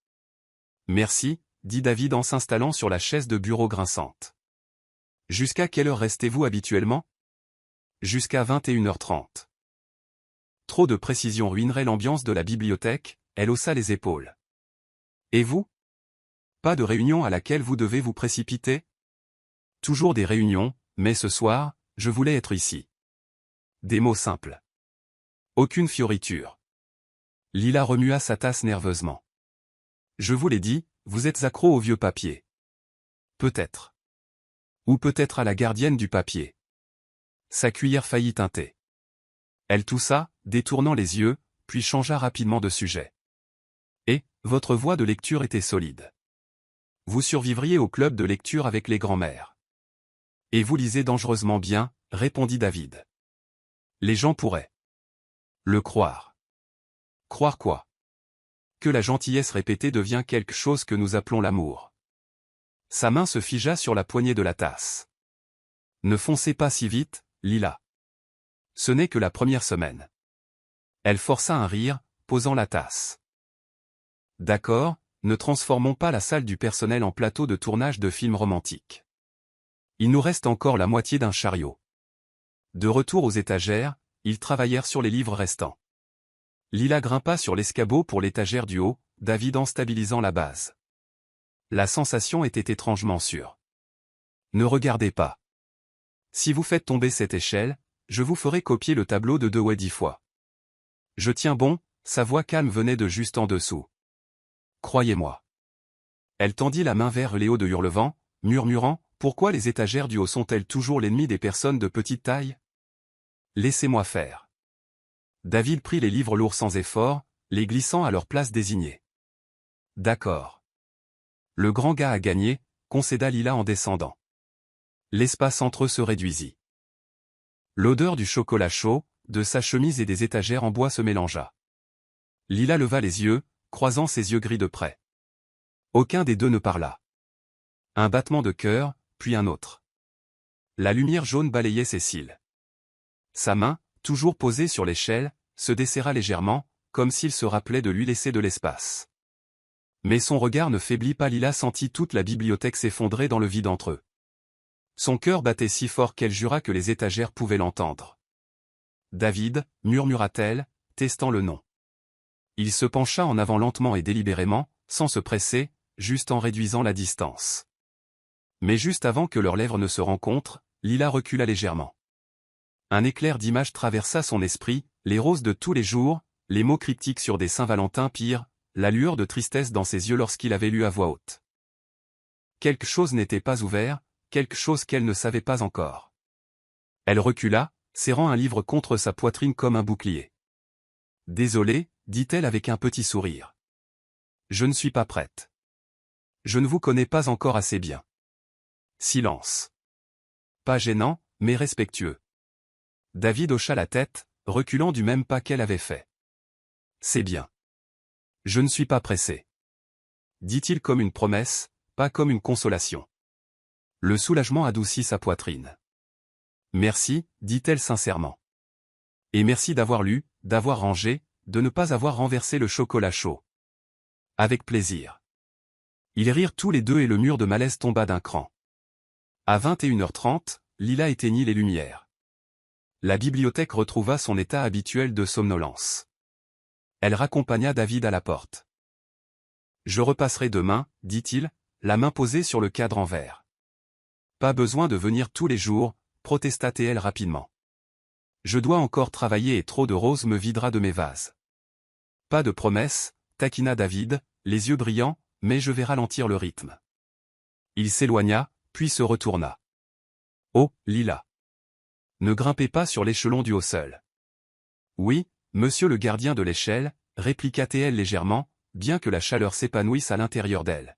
Speaker 1: Merci, dit David en s'installant sur la chaise de bureau grinçante. Jusqu'à quelle heure restez-vous habituellement? Jusqu'à 21h30. Trop de précision ruinerait l'ambiance de la bibliothèque, elle haussa les épaules. Et vous? Pas de réunion à laquelle vous devez vous précipiter? Toujours des réunions, mais ce soir, je voulais être ici. Des mots simples. Aucune fioriture. Lila remua sa tasse nerveusement. Je vous l'ai dit, vous êtes accro au vieux papier. Peut-être. Ou peut-être à la gardienne du papier. Sa cuillère faillit teinter. Elle toussa, détournant les yeux, puis changea rapidement de sujet. Et, votre voix de lecture était solide. Vous survivriez au club de lecture avec les grands-mères. Et vous lisez dangereusement bien, répondit David. Les gens pourraient le croire. Croire quoi? Que la gentillesse répétée devient quelque chose que nous appelons l'amour. Sa main se figea sur la poignée de la tasse. Ne foncez pas si vite, Lila. Ce n'est que la première semaine. Elle força un rire, posant la tasse. D'accord, ne transformons pas la salle du personnel en plateau de tournage de films romantiques. Il nous reste encore la moitié d'un chariot. De retour aux étagères, ils travaillèrent sur les livres restants. Lila grimpa sur l'escabeau pour l'étagère du haut, David en stabilisant la base. La sensation était étrangement sûre. Ne regardez pas. Si vous faites tomber cette échelle, je vous ferai copier le tableau de Dewey 10 fois. Je tiens bon, sa voix calme venait de juste en dessous. Croyez-moi. Elle tendit la main vers Léo de Hurlevent, murmurant, pourquoi les étagères du haut sont-elles toujours l'ennemi des personnes de petite taille? Laissez-moi faire. David prit les livres lourds sans effort, les glissant à leur place désignée. D'accord. Le grand gars a gagné, concéda Lila en descendant. L'espace entre eux se réduisit. L'odeur du chocolat chaud, de sa chemise et des étagères en bois se mélangea. Lila leva les yeux, croisant ses yeux gris de près. Aucun des deux ne parla. Un battement de cœur, puis un autre. La lumière jaune balayait ses cils. Sa main, toujours posée sur l'échelle, se desserra légèrement, comme s'il se rappelait de lui laisser de l'espace. Mais son regard ne faiblit pas. Lila sentit toute la bibliothèque s'effondrer dans le vide entre eux. Son cœur battait si fort qu'elle jura que les étagères pouvaient l'entendre. David, murmura-t-elle, testant le nom. Il se pencha en avant lentement et délibérément, sans se presser, juste en réduisant la distance. Mais juste avant que leurs lèvres ne se rencontrent, Lila recula légèrement. Un éclair d'image traversa son esprit, les roses de tous les jours, les mots cryptiques sur des Saint-Valentin, pire, la lueur de tristesse dans ses yeux lorsqu'il avait lu à voix haute. Quelque chose n'était pas ouvert, quelque chose qu'elle ne savait pas encore. Elle recula, serrant un livre contre sa poitrine comme un bouclier. « Désolée, dit-elle avec un petit sourire. Je ne suis pas prête. Je ne vous connais pas encore assez bien. Silence. Pas gênant, mais respectueux. David hocha la tête, reculant du même pas qu'elle avait fait. C'est bien. Je ne suis pas pressé. Dit-il comme une promesse, pas comme une consolation. Le soulagement adoucit sa poitrine. Merci, dit-elle sincèrement. Et merci d'avoir lu, d'avoir rangé, de ne pas avoir renversé le chocolat chaud. Avec plaisir. Ils rirent tous les deux et le mur de malaise tomba d'un cran. À 21h30, Lila éteignit les lumières. La bibliothèque retrouva son état habituel de somnolence. Elle raccompagna David à la porte. « Je repasserai demain, dit-il, la main posée sur le cadre en verre. Pas besoin de venir tous les jours, protesta-t-elle rapidement. Je dois encore travailler et trop de roses me videra de mes vases. Pas de promesse, taquina David, les yeux brillants, mais je vais ralentir le rythme. Il s'éloigna, puis se retourna. Oh, Lila. Ne grimpez pas sur l'échelon du haut seul. Oui, monsieur le gardien de l'échelle, répliqua-t-elle légèrement, bien que la chaleur s'épanouisse à l'intérieur d'elle.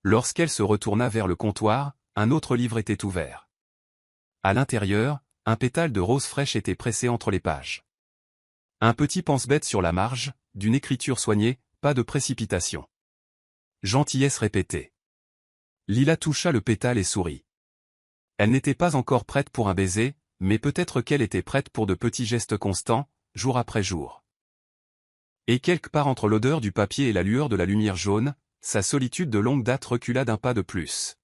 Speaker 1: Lorsqu'elle se retourna vers le comptoir, un autre livre était ouvert. À l'intérieur, un pétale de rose fraîche était pressé entre les pages. Un petit pense-bête sur la marge, d'une écriture soignée, pas de précipitation. Gentillesse répétée. Lila toucha le pétale et sourit. Elle n'était pas encore prête pour un baiser, mais peut-être qu'elle était prête pour de petits gestes constants, jour après jour. Et quelque part entre l'odeur du papier et la lueur de la lumière jaune, sa solitude de longue date recula d'un pas de plus.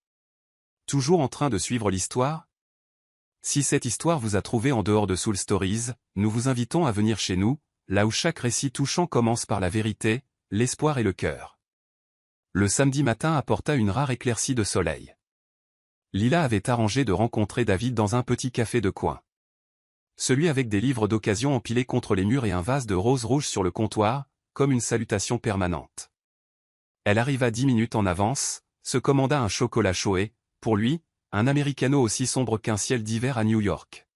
Speaker 1: Toujours en train de suivre l'histoire? Si cette histoire vous a trouvé en dehors de Soul Stories, nous vous invitons à venir chez nous, là où chaque récit touchant commence par la vérité, l'espoir et le cœur. Le samedi matin apporta une rare éclaircie de soleil. Lila avait arrangé de rencontrer David dans un petit café de coin. Celui avec des livres d'occasion empilés contre les murs et un vase de roses rouges sur le comptoir, comme une salutation permanente. Elle arriva 10 minutes en avance, se commanda un chocolat chaud et, pour lui, un americano aussi sombre qu'un ciel d'hiver à New York.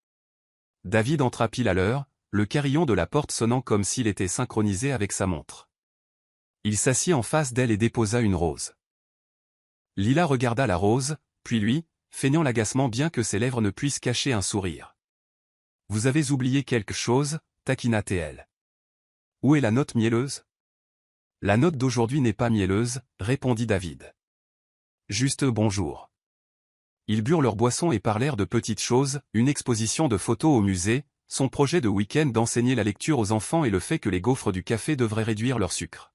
Speaker 1: David entra pile à l'heure, le carillon de la porte sonnant comme s'il était synchronisé avec sa montre. Il s'assit en face d'elle et déposa une rose. Lila regarda la rose, puis lui, feignant l'agacement bien que ses lèvres ne puissent cacher un sourire. « Vous avez oublié quelque chose, taquina-t-elle. Où est la note mielleuse ? La note d'aujourd'hui n'est pas mielleuse, répondit David. juste bonjour. Ils burent leur boisson et parlèrent de petites choses, une exposition de photos au musée, son projet de week-end d'enseigner la lecture aux enfants et le fait que les gaufres du café devraient réduire leur sucre.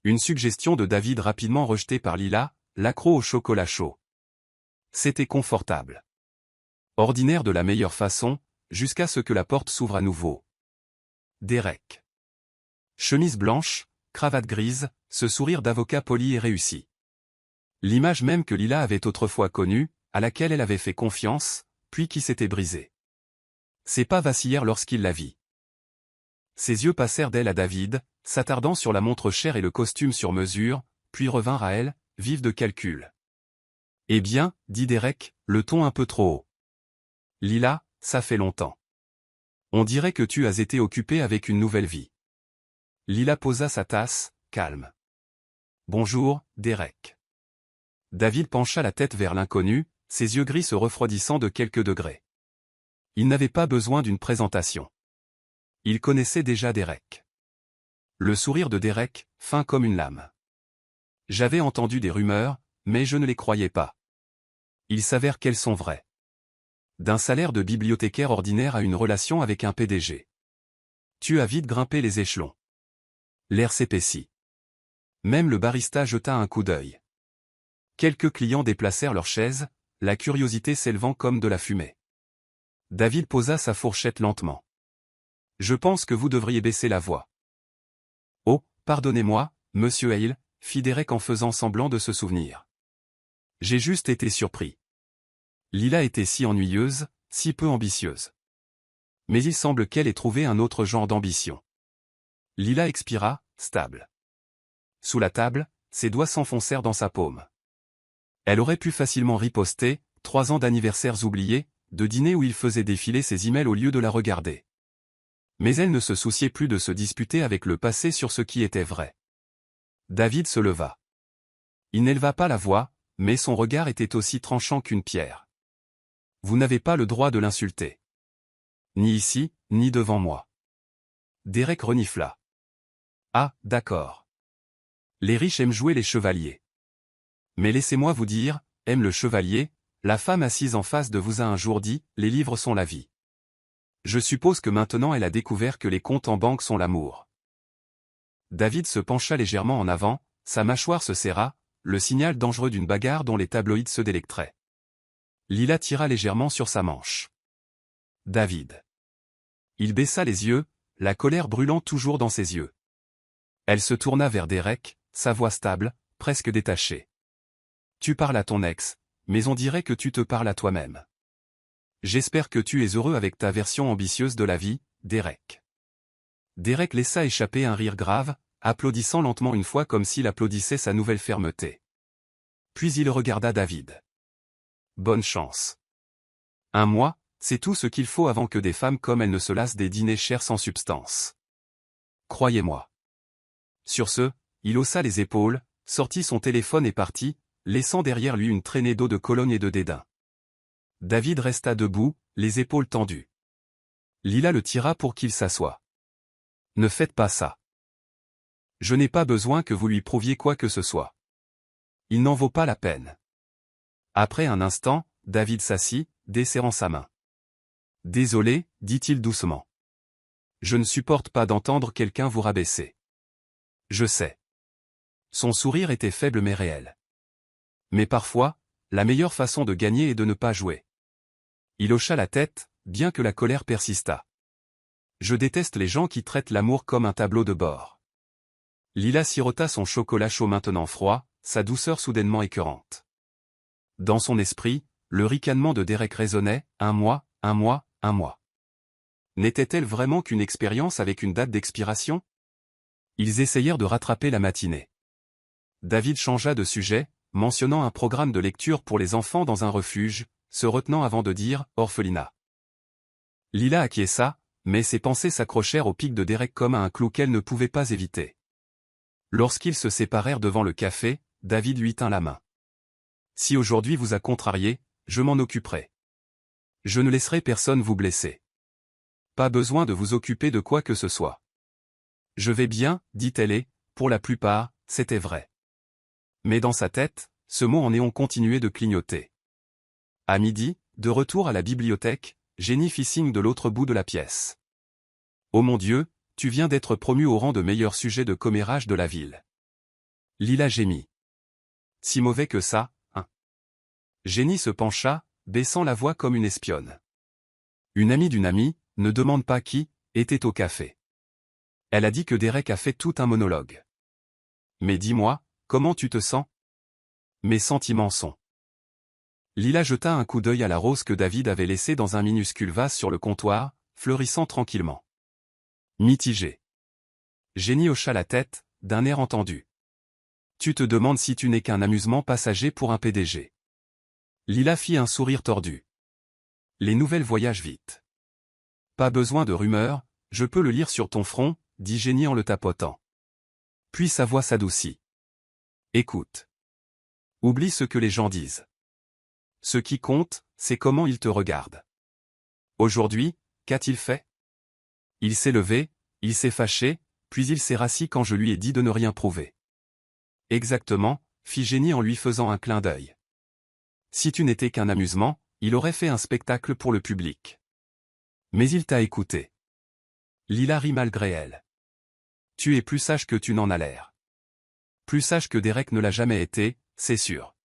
Speaker 1: Une suggestion de David rapidement rejetée par Lila, l'accro au chocolat chaud. C'était confortable. Ordinaire de la meilleure façon, jusqu'à ce que la porte s'ouvre à nouveau. Derek. Chemise blanche, cravate grise, ce sourire d'avocat poli et réussi. L'image même que Lila avait autrefois connue, à laquelle elle avait fait confiance, puis qui s'était brisée. Ses pas vacillèrent lorsqu'il la vit. Ses yeux passèrent d'elle à David, s'attardant sur la montre chère et le costume sur mesure, puis revinrent à elle, vifs de calcul. « Eh bien, dit Derek, le ton un peu trop haut. Lila, ça fait longtemps. On dirait que tu as été occupée avec une nouvelle vie. » Lila posa sa tasse, calme. « Bonjour, Derek. » David pencha la tête vers l'inconnu, ses yeux gris se refroidissant de quelques degrés. Il n'avait pas besoin d'une présentation. Il connaissait déjà Derek. Le sourire de Derek, fin comme une lame. J'avais entendu des rumeurs, mais je ne les croyais pas. Il s'avère qu'elles sont vraies. D'un salaire de bibliothécaire ordinaire à une relation avec un PDG. Tu as vite grimpé les échelons. L'air s'épaissit. Même le barista jeta un coup d'œil. Quelques clients déplacèrent leurs chaises, la curiosité s'élevant comme de la fumée. David posa sa fourchette lentement. « Je pense que vous devriez baisser la voix. »« Oh, pardonnez-moi, monsieur Hale, » fit Derek en faisant semblant de se souvenir. « J'ai juste été surpris. Lila était si ennuyeuse, si peu ambitieuse. Mais il semble qu'elle ait trouvé un autre genre d'ambition. » Lila expira, stable. Sous la table, ses doigts s'enfoncèrent dans sa paume. Elle aurait pu facilement riposter, 3 ans d'anniversaires oubliés, de dîner où il faisait défiler ses emails au lieu de la regarder. Mais elle ne se souciait plus de se disputer avec le passé sur ce qui était vrai. David se leva. Il n'éleva pas la voix, mais son regard était aussi tranchant qu'une pierre. « Vous n'avez pas le droit de l'insulter. Ni ici, ni devant moi. » Derek renifla. « Ah, d'accord. Les riches aiment jouer les chevaliers. Mais laissez-moi vous dire, aime le chevalier, la femme assise en face de vous a un jour dit, les livres sont la vie. Je suppose que maintenant elle a découvert que les comptes en banque sont l'amour. » David se pencha légèrement en avant, sa mâchoire se serra, le signal dangereux d'une bagarre dont les tabloïds se délecteraient. Lila tira légèrement sur sa manche. « David. » Il baissa les yeux, la colère brûlant toujours dans ses yeux. Elle se tourna vers Derek, sa voix stable, presque détachée. « Tu parles à ton ex, mais on dirait que tu te parles à toi-même. J'espère que tu es heureux avec ta version ambitieuse de la vie, Derek. » Derek laissa échapper un rire grave, applaudissant lentement une fois comme s'il applaudissait sa nouvelle fermeté. Puis il regarda David. « Bonne chance. 1 mois, c'est tout ce qu'il faut avant que des femmes comme elle ne se lassent des dîners chers sans substance. Croyez-moi. » Sur ce, il haussa les épaules, sortit son téléphone et partit, laissant derrière lui une traînée d'eau de Cologne et de dédain. David resta debout, les épaules tendues. Lila le tira pour qu'il s'assoie. « Ne faites pas ça. Je n'ai pas besoin que vous lui prouviez quoi que ce soit. Il n'en vaut pas la peine. » Après un instant, David s'assit, desserrant sa main. « Désolé, dit-il doucement. Je ne supporte pas d'entendre quelqu'un vous rabaisser. Je sais. » Son sourire était faible mais réel. « Mais parfois, la meilleure façon de gagner est de ne pas jouer. » Il hocha la tête, bien que la colère persistât. « Je déteste les gens qui traitent l'amour comme un tableau de bord. » Lila sirota son chocolat chaud maintenant froid, sa douceur soudainement écœurante. Dans son esprit, le ricanement de Derek résonnait, 1 mois, 1 mois, 1 mois. N'était-elle vraiment qu'une expérience avec une date d'expiration? Ils essayèrent de rattraper la matinée. David changea de sujet, mentionnant un programme de lecture pour les enfants dans un refuge, se retenant avant de dire « orphelinat ». Lila acquiesça, mais ses pensées s'accrochèrent au pic de Derek comme à un clou qu'elle ne pouvait pas éviter. Lorsqu'ils se séparèrent devant le café, David lui tint la main. « Si aujourd'hui vous a contrarié, je m'en occuperai. Je ne laisserai personne vous blesser. Pas besoin de vous occuper de quoi que ce soit. » « Je vais bien, dit-elle et, pour la plupart, c'était vrai. Mais dans sa tête, ce mot en néon continuait de clignoter. À midi, de retour à la bibliothèque, Jenny fit signe de l'autre bout de la pièce. « Oh mon Dieu, tu viens d'être promu au rang de meilleur sujet de commérage de la ville. » Lila gémit. « Si mauvais que ça, hein ?» Jenny se pencha, baissant la voix comme une espionne. Une amie d'une amie, ne demande pas qui, était au café. Elle a dit que Derek a fait tout un monologue. Mais dis-moi, comment tu te sens? Mes sentiments sont... Lila jeta un coup d'œil à la rose que David avait laissée dans un minuscule vase sur le comptoir, fleurissant tranquillement. Mitigé. Jenny hocha la tête, d'un air entendu. Tu te demandes si tu n'es qu'un amusement passager pour un PDG. Lila fit un sourire tordu. Les nouvelles voyagent vite. Pas besoin de rumeurs, je peux le lire sur ton front, dit Jenny en le tapotant. Puis sa voix s'adoucit. Écoute. Oublie ce que les gens disent. Ce qui compte, c'est comment ils te regardent. Aujourd'hui, qu'a-t-il fait? Il s'est levé, il s'est fâché, puis il s'est rassis quand je lui ai dit de ne rien prouver. Exactement, fit Jenny en lui faisant un clin d'œil. Si tu n'étais qu'un amusement, il aurait fait un spectacle pour le public. Mais il t'a écouté. Lila rit malgré elle. Tu es plus sage que tu n'en as l'air. Plus sage que Derek ne l'a jamais été, c'est sûr.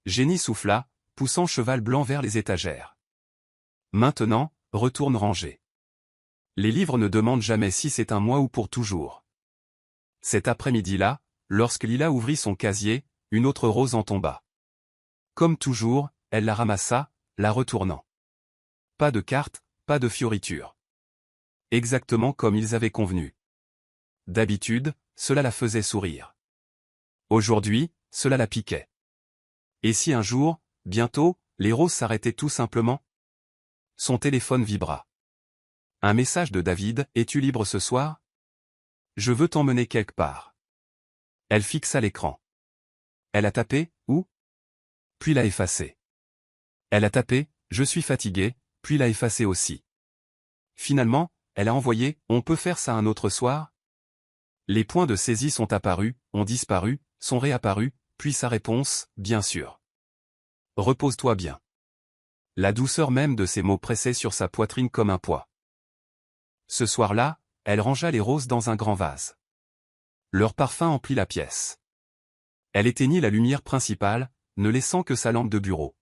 Speaker 1: Jenny souffla, poussant Cheval Blanc vers les étagères. Maintenant, retourne ranger. Les livres ne demandent jamais si c'est un mois ou pour toujours. Cet après-midi-là, lorsque Lila ouvrit son casier, une autre rose en tomba. Comme toujours, elle la ramassa, la retournant. Pas de carte, pas de fioriture. Exactement comme ils avaient convenu. D'habitude, cela la faisait sourire. Aujourd'hui, cela la piquait. Et si un jour, bientôt, les roses s'arrêtaient tout simplement? Son téléphone vibra. Un message de David, es-tu libre ce soir? Je veux t'emmener quelque part. Elle fixa l'écran. Elle a tapé, où? Puis l'a effacé. Elle a tapé, je suis fatiguée, puis l'a effacé aussi. Finalement, elle a envoyé, on peut faire ça un autre soir? Les points de saisie sont apparus, ont disparu, sont réapparus, puis sa réponse, bien sûr. Repose-toi bien. La douceur même de ces mots pressait sur sa poitrine comme un poids. Ce soir-là, elle rangea les roses dans un grand vase. Leur parfum emplit la pièce. Elle éteignit la lumière principale, ne laissant que sa lampe de bureau.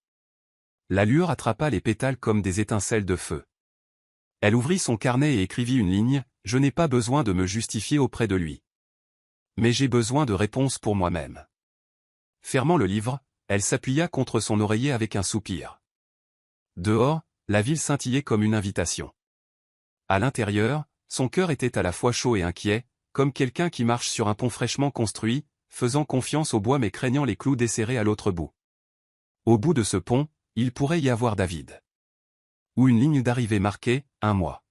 Speaker 1: La lueur attrapa les pétales comme des étincelles de feu. Elle ouvrit son carnet et écrivit une ligne, « Je n'ai pas besoin de me justifier auprès de lui. Mais j'ai besoin de réponses pour moi-même. » Fermant le livre, elle s'appuya contre son oreiller avec un soupir. Dehors, la ville scintillait comme une invitation. À l'intérieur, son cœur était à la fois chaud et inquiet, comme quelqu'un qui marche sur un pont fraîchement construit, faisant confiance au bois mais craignant les clous desserrés à l'autre bout. Au bout de ce pont, il pourrait y avoir David. Ou une ligne d'arrivée marquée, 1 mois.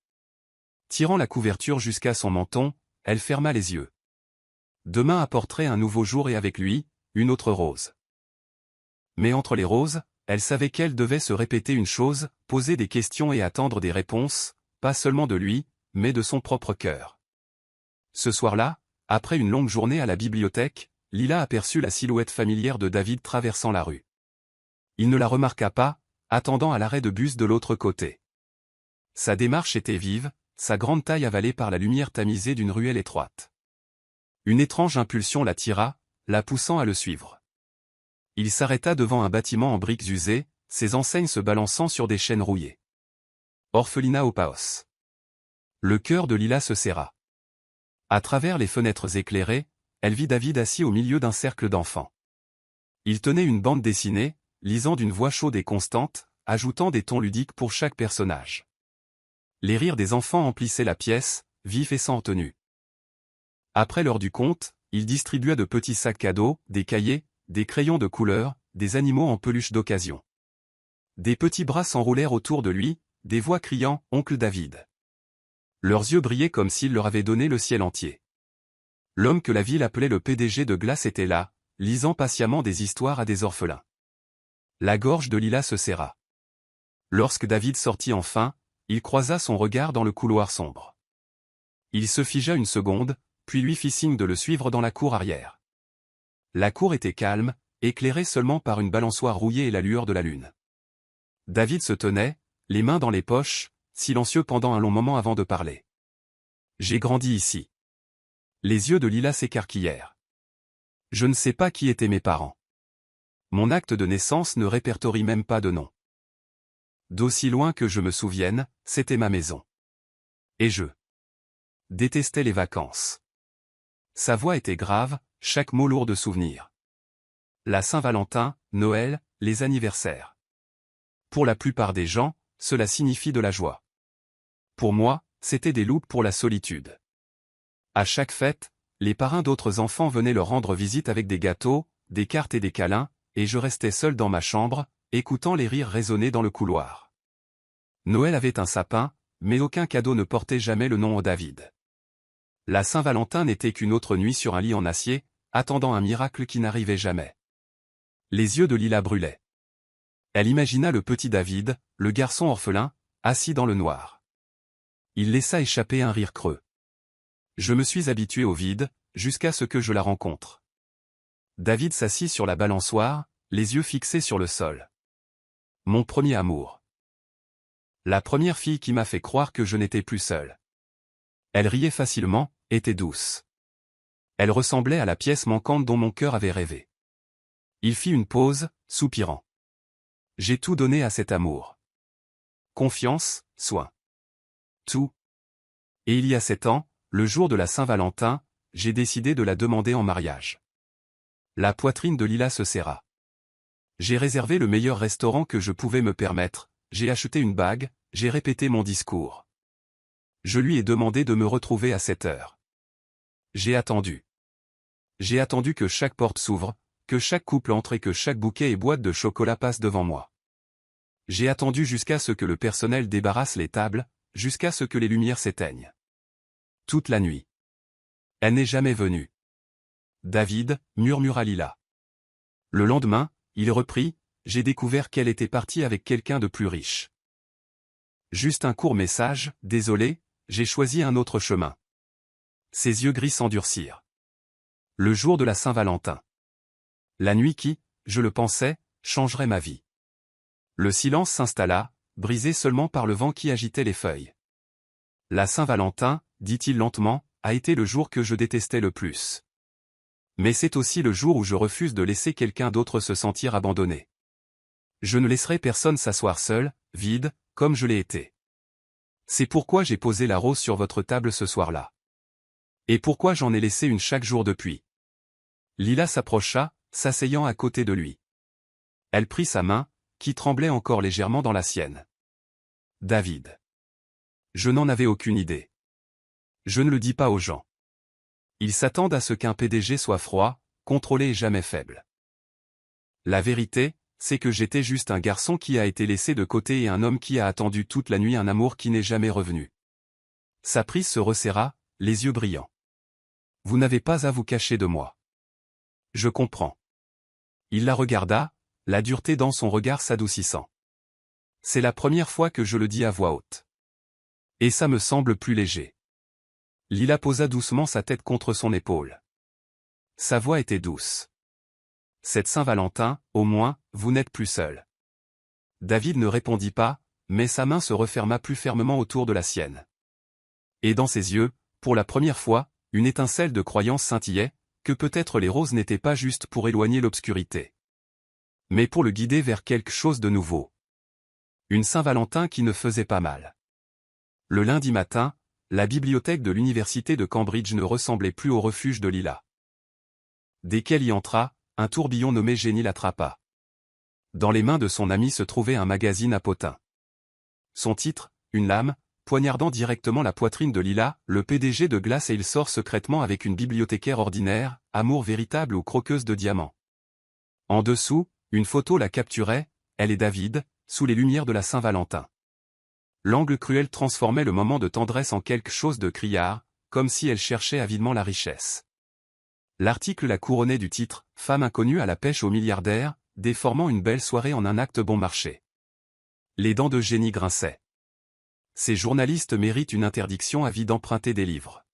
Speaker 1: Tirant la couverture jusqu'à son menton, elle ferma les yeux. Demain apporterait un nouveau jour et avec lui, une autre rose. Mais entre les roses, elle savait qu'elle devait se répéter une chose, poser des questions et attendre des réponses, pas seulement de lui, mais de son propre cœur. Ce soir-là, après une longue journée à la bibliothèque, Lila aperçut la silhouette familière de David traversant la rue. Il ne la remarqua pas, attendant à l'arrêt de bus de l'autre côté. Sa démarche était vive, sa grande taille avalée par la lumière tamisée d'une ruelle étroite. Une étrange impulsion l'attira, la poussant à le suivre. Il s'arrêta devant un bâtiment en briques usées, ses enseignes se balançant sur des chaînes rouillées. Orphelinat au Paos. Le cœur de Lila se serra. À travers les fenêtres éclairées, elle vit David assis au milieu d'un cercle d'enfants. Il tenait une bande dessinée, lisant d'une voix chaude et constante, ajoutant des tons ludiques pour chaque personnage. Les rires des enfants emplissaient la pièce, vifs et sans retenue. Après l'heure du conte, il distribua de petits sacs cadeaux, des cahiers, des crayons de couleur, des animaux en peluche d'occasion. Des petits bras s'enroulèrent autour de lui, des voix criant « Oncle David ». Leurs yeux brillaient comme s'il leur avait donné le ciel entier. L'homme que la ville appelait le PDG de Glace était là, lisant patiemment des histoires à des orphelins. La gorge de Lila se serra. Lorsque David sortit enfin, il croisa son regard dans le couloir sombre. Il se figea une seconde, puis lui fit signe de le suivre dans la cour arrière. La cour était calme, éclairée seulement par une balançoire rouillée et la lueur de la lune. David se tenait, les mains dans les poches, silencieux pendant un long moment avant de parler. J'ai grandi ici. Les yeux de Lila s'écarquillèrent. Je ne sais pas qui étaient mes parents. Mon acte de naissance ne répertorie même pas de nom. D'aussi loin que je me souvienne, c'était ma maison. Et je détestais les vacances. Sa voix était grave, chaque mot lourd de souvenirs. La Saint-Valentin, Noël, les anniversaires. Pour la plupart des gens, cela signifie de la joie. Pour moi, c'était des loupes pour la solitude. À chaque fête, les parrains d'autres enfants venaient leur rendre visite avec des gâteaux, des cartes et des câlins, et je restais seul dans ma chambre, écoutant les rires résonner dans le couloir. Noël avait un sapin, mais aucun cadeau ne portait jamais le nom de David. La Saint-Valentin n'était qu'une autre nuit sur un lit en acier, attendant un miracle qui n'arrivait jamais. Les yeux de Lila brûlaient. Elle imagina le petit David, le garçon orphelin, assis dans le noir. Il laissa échapper un rire creux. Je me suis habitué au vide, jusqu'à ce que je la rencontre. David s'assit sur la balançoire, les yeux fixés sur le sol. Mon premier amour. La première fille qui m'a fait croire que je n'étais plus seul. Elle riait facilement, était douce. Elle ressemblait à la pièce manquante dont mon cœur avait rêvé. Il fit une pause, soupirant. J'ai tout donné à cet amour. Confiance, soin. Tout. Et il y a 7 ans, le jour de la Saint-Valentin, j'ai décidé de la demander en mariage. La poitrine de Lila se serra. J'ai réservé le meilleur restaurant que je pouvais me permettre, j'ai acheté une bague, j'ai répété mon discours. Je lui ai demandé de me retrouver à 7 heures. J'ai attendu. J'ai attendu que chaque porte s'ouvre, que chaque couple entre et que chaque bouquet et boîte de chocolat passe devant moi. J'ai attendu jusqu'à ce que le personnel débarrasse les tables, jusqu'à ce que les lumières s'éteignent. Toute la nuit. Elle n'est jamais venue. David, murmura Lila. Le lendemain, il reprit, j'ai découvert qu'elle était partie avec quelqu'un de plus riche. Juste un court message, désolé, j'ai choisi un autre chemin. Ses yeux gris s'endurcirent. Le jour de la Saint-Valentin. La nuit qui, je le pensais, changerait ma vie. Le silence s'installa, brisé seulement par le vent qui agitait les feuilles. La Saint-Valentin, dit-il lentement, a été le jour que je détestais le plus. Mais c'est aussi le jour où je refuse de laisser quelqu'un d'autre se sentir abandonné. Je ne laisserai personne s'asseoir seul, vide, comme je l'ai été. C'est pourquoi j'ai posé la rose sur votre table ce soir-là. Et pourquoi j'en ai laissé une chaque jour depuis. Lila s'approcha, s'asseyant à côté de lui. Elle prit sa main, qui tremblait encore légèrement dans la sienne. David. Je n'en avais aucune idée. Je ne le dis pas aux gens. Ils s'attendent à ce qu'un PDG soit froid, contrôlé et jamais faible. La vérité, c'est que j'étais juste un garçon qui a été laissé de côté et un homme qui a attendu toute la nuit un amour qui n'est jamais revenu. Sa prise se resserra, les yeux brillants. Vous n'avez pas à vous cacher de moi. Je comprends. Il la regarda, la dureté dans son regard s'adoucissant. C'est la première fois que je le dis à voix haute. Et ça me semble plus léger. Lila posa doucement sa tête contre son épaule. Sa voix était douce. Cette Saint-Valentin, au moins, vous n'êtes plus seul. David ne répondit pas, mais sa main se referma plus fermement autour de la sienne. Et dans ses yeux, pour la première fois, une étincelle de croyance scintillait, que peut-être les roses n'étaient pas juste pour éloigner l'obscurité. Mais pour le guider vers quelque chose de nouveau. Une Saint-Valentin qui ne faisait pas mal. Le lundi matin, la bibliothèque de l'université de Cambridge ne ressemblait plus au refuge de Lila. Dès qu'elle y entra, un tourbillon nommé Génie l'attrapa. Dans les mains de son ami se trouvait un magazine à potins. Son titre, une lame, poignardant directement la poitrine de Lila, le PDG de Glace et il sort secrètement avec une bibliothécaire ordinaire, amour véritable ou croqueuse de diamants. En dessous, une photo la capturait, elle et David, sous les lumières de la Saint-Valentin. L'angle cruel transformait le moment de tendresse en quelque chose de criard, comme si elle cherchait avidement la richesse. L'article la couronnait du titre « Femme inconnue à la pêche aux milliardaires », déformant une belle soirée en un acte bon marché. Les dents de Génie grinçaient. Ces journalistes méritent une interdiction à vie d'emprunter des livres.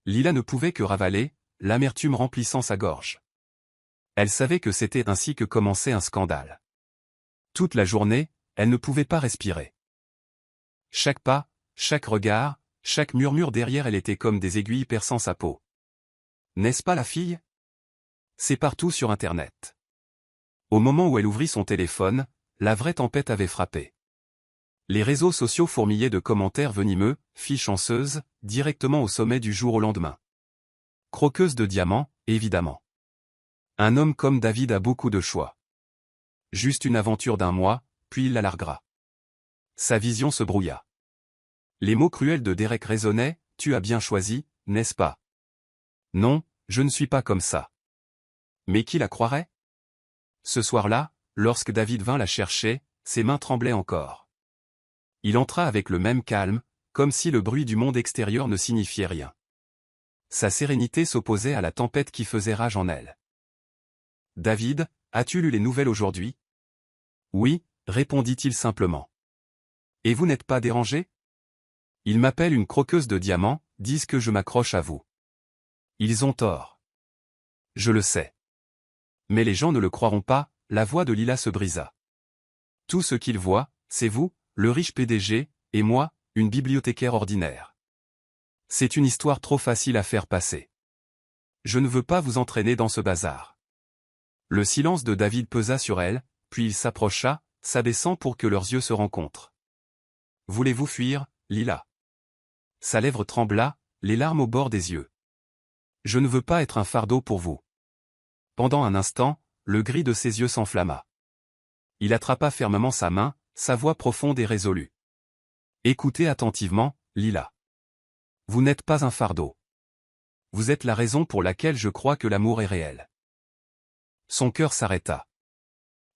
Speaker 1: Lila ne pouvait que ravaler, l'amertume remplissant sa gorge. Elle savait que c'était ainsi que commençait un scandale. Toute la journée, elle ne pouvait pas respirer. Chaque pas, chaque regard, chaque murmure derrière elle était comme des aiguilles perçant sa peau. N'est-ce pas la fille? C'est partout sur Internet. Au moment où elle ouvrit son téléphone, la vraie tempête avait frappé. Les réseaux sociaux fourmillaient de commentaires venimeux, fille chanceuse, directement au sommet du jour au lendemain. Croqueuse de diamants, évidemment. Un homme comme David a beaucoup de choix. Juste une aventure d'un mois, puis il la larguera. Sa vision se brouilla. Les mots cruels de Derek résonnaient, « Tu as bien choisi, n'est-ce pas? » Non, je ne suis pas comme ça. Mais qui la croirait? Ce soir-là, lorsque David vint la chercher, ses mains tremblaient encore. Il entra avec le même calme, comme si le bruit du monde extérieur ne signifiait rien. Sa sérénité s'opposait à la tempête qui faisait rage en elle. « David, as-tu lu les nouvelles aujourd'hui? » « Oui, » répondit-il simplement. « Et vous n'êtes pas dérangé? Ils m'appellent une croqueuse de diamants, disent que je m'accroche à vous. Ils ont tort. Je le sais. Mais les gens ne le croiront pas, » la voix de Lila se brisa. Tout ce qu'ils voient, c'est vous, le riche PDG, et moi, une bibliothécaire ordinaire. C'est une histoire trop facile à faire passer. Je ne veux pas vous entraîner dans ce bazar. Le silence de David pesa sur elle, puis il s'approcha, s'abaissant pour que leurs yeux se rencontrent. Voulez-vous fuir, Lila? Sa lèvre trembla, les larmes au bord des yeux. Je ne veux pas être un fardeau pour vous. Pendant un instant, le gris de ses yeux s'enflamma. Il attrapa fermement sa main, sa voix profonde et résolue. Écoutez attentivement, Lila. Vous n'êtes pas un fardeau. Vous êtes la raison pour laquelle je crois que l'amour est réel. Son cœur s'arrêta.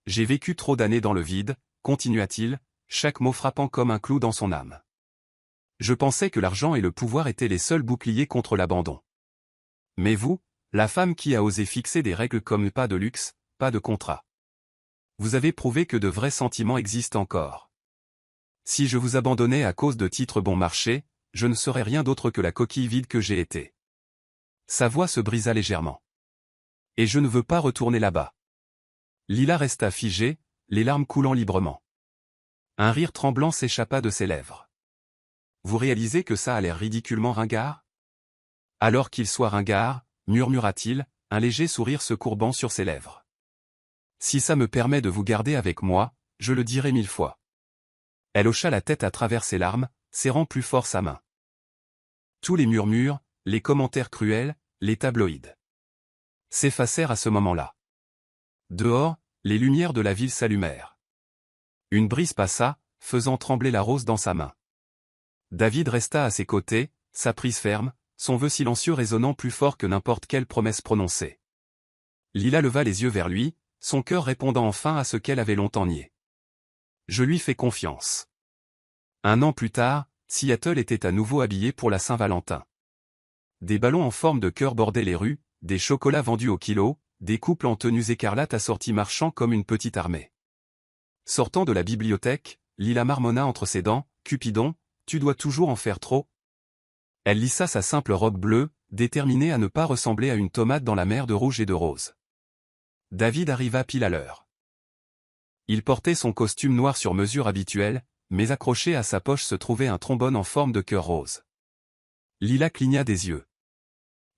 Speaker 1: J'ai vécu trop d'années dans le vide, continua-t-il, chaque mot frappant comme un clou dans son âme. Je pensais que l'argent et le pouvoir étaient les seuls boucliers contre l'abandon. Mais vous, la femme qui a osé fixer des règles comme pas de luxe, pas de contrat. Vous avez prouvé que de vrais sentiments existent encore. Si je vous abandonnais à cause de titres bon marché, je ne serais rien d'autre que la coquille vide que j'ai été. Sa voix se brisa légèrement. Et je ne veux pas retourner là-bas. Lila resta figée, les larmes coulant librement. Un rire tremblant s'échappa de ses lèvres. Vous réalisez que ça a l'air ridiculement ringard? Alors qu'il soit ringard, murmura-t-il, un léger sourire se courbant sur ses lèvres. Si ça me permet de vous garder avec moi, je le dirai 1000 fois. Elle hocha la tête à travers ses larmes, serrant plus fort sa main. Tous les murmures, les commentaires cruels, les tabloïds s'effacèrent à ce moment-là. Dehors, les lumières de la ville s'allumèrent. Une brise passa, faisant trembler la rose dans sa main. David resta à ses côtés, sa prise ferme, son vœu silencieux résonnant plus fort que n'importe quelle promesse prononcée. Lila leva les yeux vers lui, son cœur répondant enfin à ce qu'elle avait longtemps nié. Je lui fais confiance. Un an plus tard, Seattle était à nouveau habillé pour la Saint-Valentin. Des ballons en forme de cœur bordaient les rues, des chocolats vendus au kilo, des couples en tenues écarlates assortis marchant comme une petite armée. Sortant de la bibliothèque, Lila marmonna entre ses dents, « Cupidon, tu dois toujours en faire trop ?» Elle lissa sa simple robe bleue, déterminée à ne pas ressembler à une tomate dans la mer de rouge et de rose. David arriva pile à l'heure. Il portait son costume noir sur mesure habituel, mais accroché à sa poche se trouvait un trombone en forme de cœur rose. Lila cligna des yeux.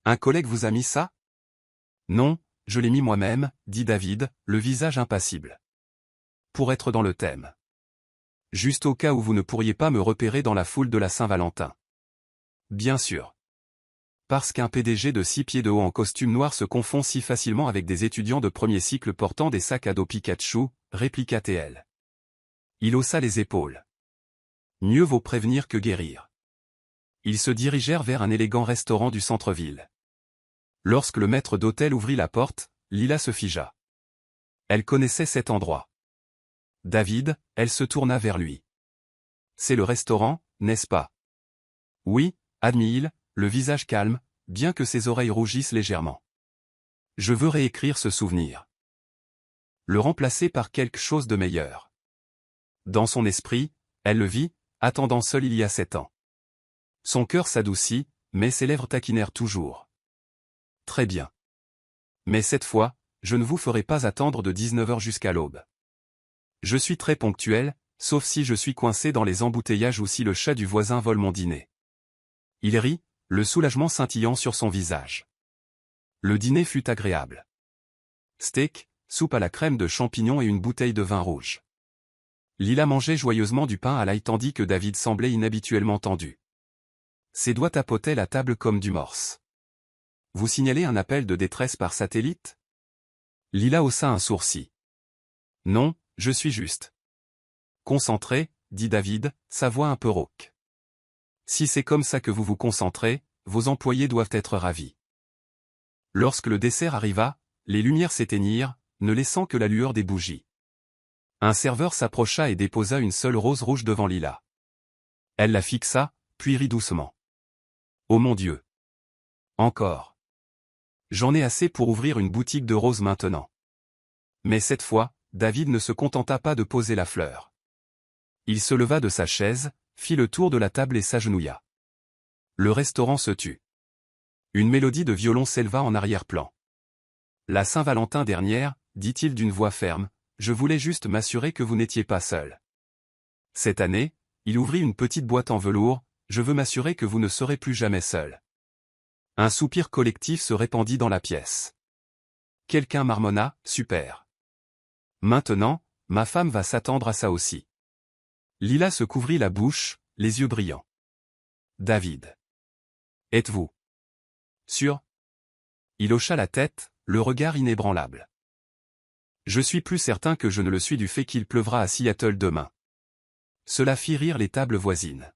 Speaker 1: « Un collègue vous a mis ça? » « Non, je l'ai mis moi-même, » dit David, le visage impassible. « Pour être dans le thème. Juste au cas où vous ne pourriez pas me repérer dans la foule de la Saint-Valentin. » Bien sûr. Parce qu'un PDG de 6 pieds de haut en costume noir se confond si facilement avec des étudiants de premier cycle portant des sacs à dos Pikachu, répliqua TL. Il haussa les épaules. Mieux vaut prévenir que guérir. Ils se dirigèrent vers un élégant restaurant du centre-ville. Lorsque le maître d'hôtel ouvrit la porte, Lila se figea. Elle connaissait cet endroit. David, elle se tourna vers lui. C'est le restaurant, n'est-ce pas? Oui, admit-il, le visage calme, bien que ses oreilles rougissent légèrement. Je veux réécrire ce souvenir. Le remplacer par quelque chose de meilleur. Dans son esprit, elle le vit, attendant seul il y a 7 ans. Son cœur s'adoucit, mais ses lèvres taquinèrent toujours. Très bien. Mais cette fois, je ne vous ferai pas attendre de 19 heures jusqu'à l'aube. Je suis très ponctuel, sauf si je suis coincé dans les embouteillages ou si le chat du voisin vole mon dîner. Il rit, le soulagement scintillant sur son visage. Le dîner fut agréable. Steak, soupe à la crème de champignons et une bouteille de vin rouge. Lila mangeait joyeusement du pain à l'ail tandis que David semblait inhabituellement tendu. Ses doigts tapotaient la table comme du morse. « Vous signalez un appel de détresse par satellite » Lila haussa un sourcil. « Non, je suis juste. »« Concentré, » dit David, sa voix un peu rauque. « Si c'est comme ça que vous vous concentrez, vos employés doivent être ravis. » Lorsque le dessert arriva, les lumières s'éteignirent, ne laissant que la lueur des bougies. Un serveur s'approcha et déposa une seule rose rouge devant Lila. Elle la fixa, puis rit doucement. « Oh mon Dieu! Encore! J'en ai assez pour ouvrir une boutique de roses maintenant. » Mais cette fois, David ne se contenta pas de poser la fleur. Il se leva de sa chaise, fit le tour de la table et s'agenouilla. Le restaurant se tut. Une mélodie de violon s'éleva en arrière-plan. « La Saint-Valentin dernière, dit-il d'une voix ferme, je voulais juste m'assurer que vous n'étiez pas seul. Cette année, il ouvrit une petite boîte en velours, je veux m'assurer que vous ne serez plus jamais seul. » Un soupir collectif se répandit dans la pièce. Quelqu'un marmonna, super. Maintenant, ma femme va s'attendre à ça aussi. Lila se couvrit la bouche, les yeux brillants. David. Êtes-vous sûr? Il hocha la tête, le regard inébranlable. Je suis plus certain que je ne le suis du fait qu'il pleuvra à Seattle demain. Cela fit rire les tables voisines.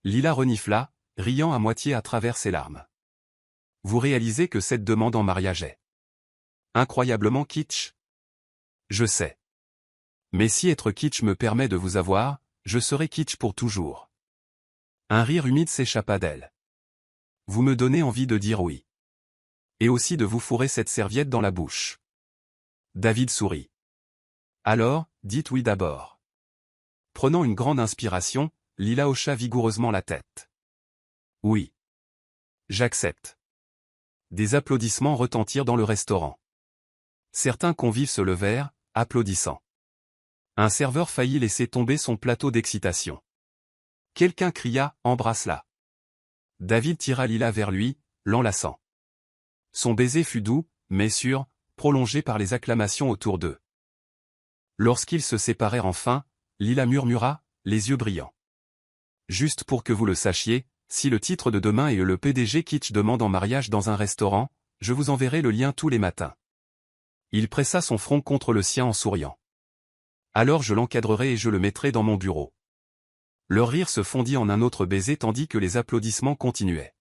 Speaker 1: Lila renifla, riant à moitié à travers ses larmes. Vous réalisez que cette demande en mariage est incroyablement kitsch? Je sais. Mais si être kitsch me permet de vous avoir, je serai kitsch pour toujours. Un rire humide s'échappa d'elle. Vous me donnez envie de dire oui. Et aussi de vous fourrer cette serviette dans la bouche. David sourit. Alors, dites oui d'abord. Prenant une grande inspiration, Lila hocha vigoureusement la tête. Oui. J'accepte. Des applaudissements retentirent dans le restaurant. Certains convives se levèrent, applaudissant. Un serveur faillit laisser tomber son plateau d'excitation. Quelqu'un cria « Embrasse-la ». David tira Lila vers lui, l'enlaçant. Son baiser fut doux, mais sûr, prolongé par les acclamations autour d'eux. Lorsqu'ils se séparèrent enfin, Lila murmura, les yeux brillants. Juste pour que vous le sachiez, si le titre de demain est le PDG Kitsch demande en mariage dans un restaurant, je vous enverrai le lien tous les matins. Il pressa son front contre le sien en souriant. Alors je l'encadrerai et je le mettrai dans mon bureau. Leur rire se fondit en un autre baiser tandis que les applaudissements continuaient.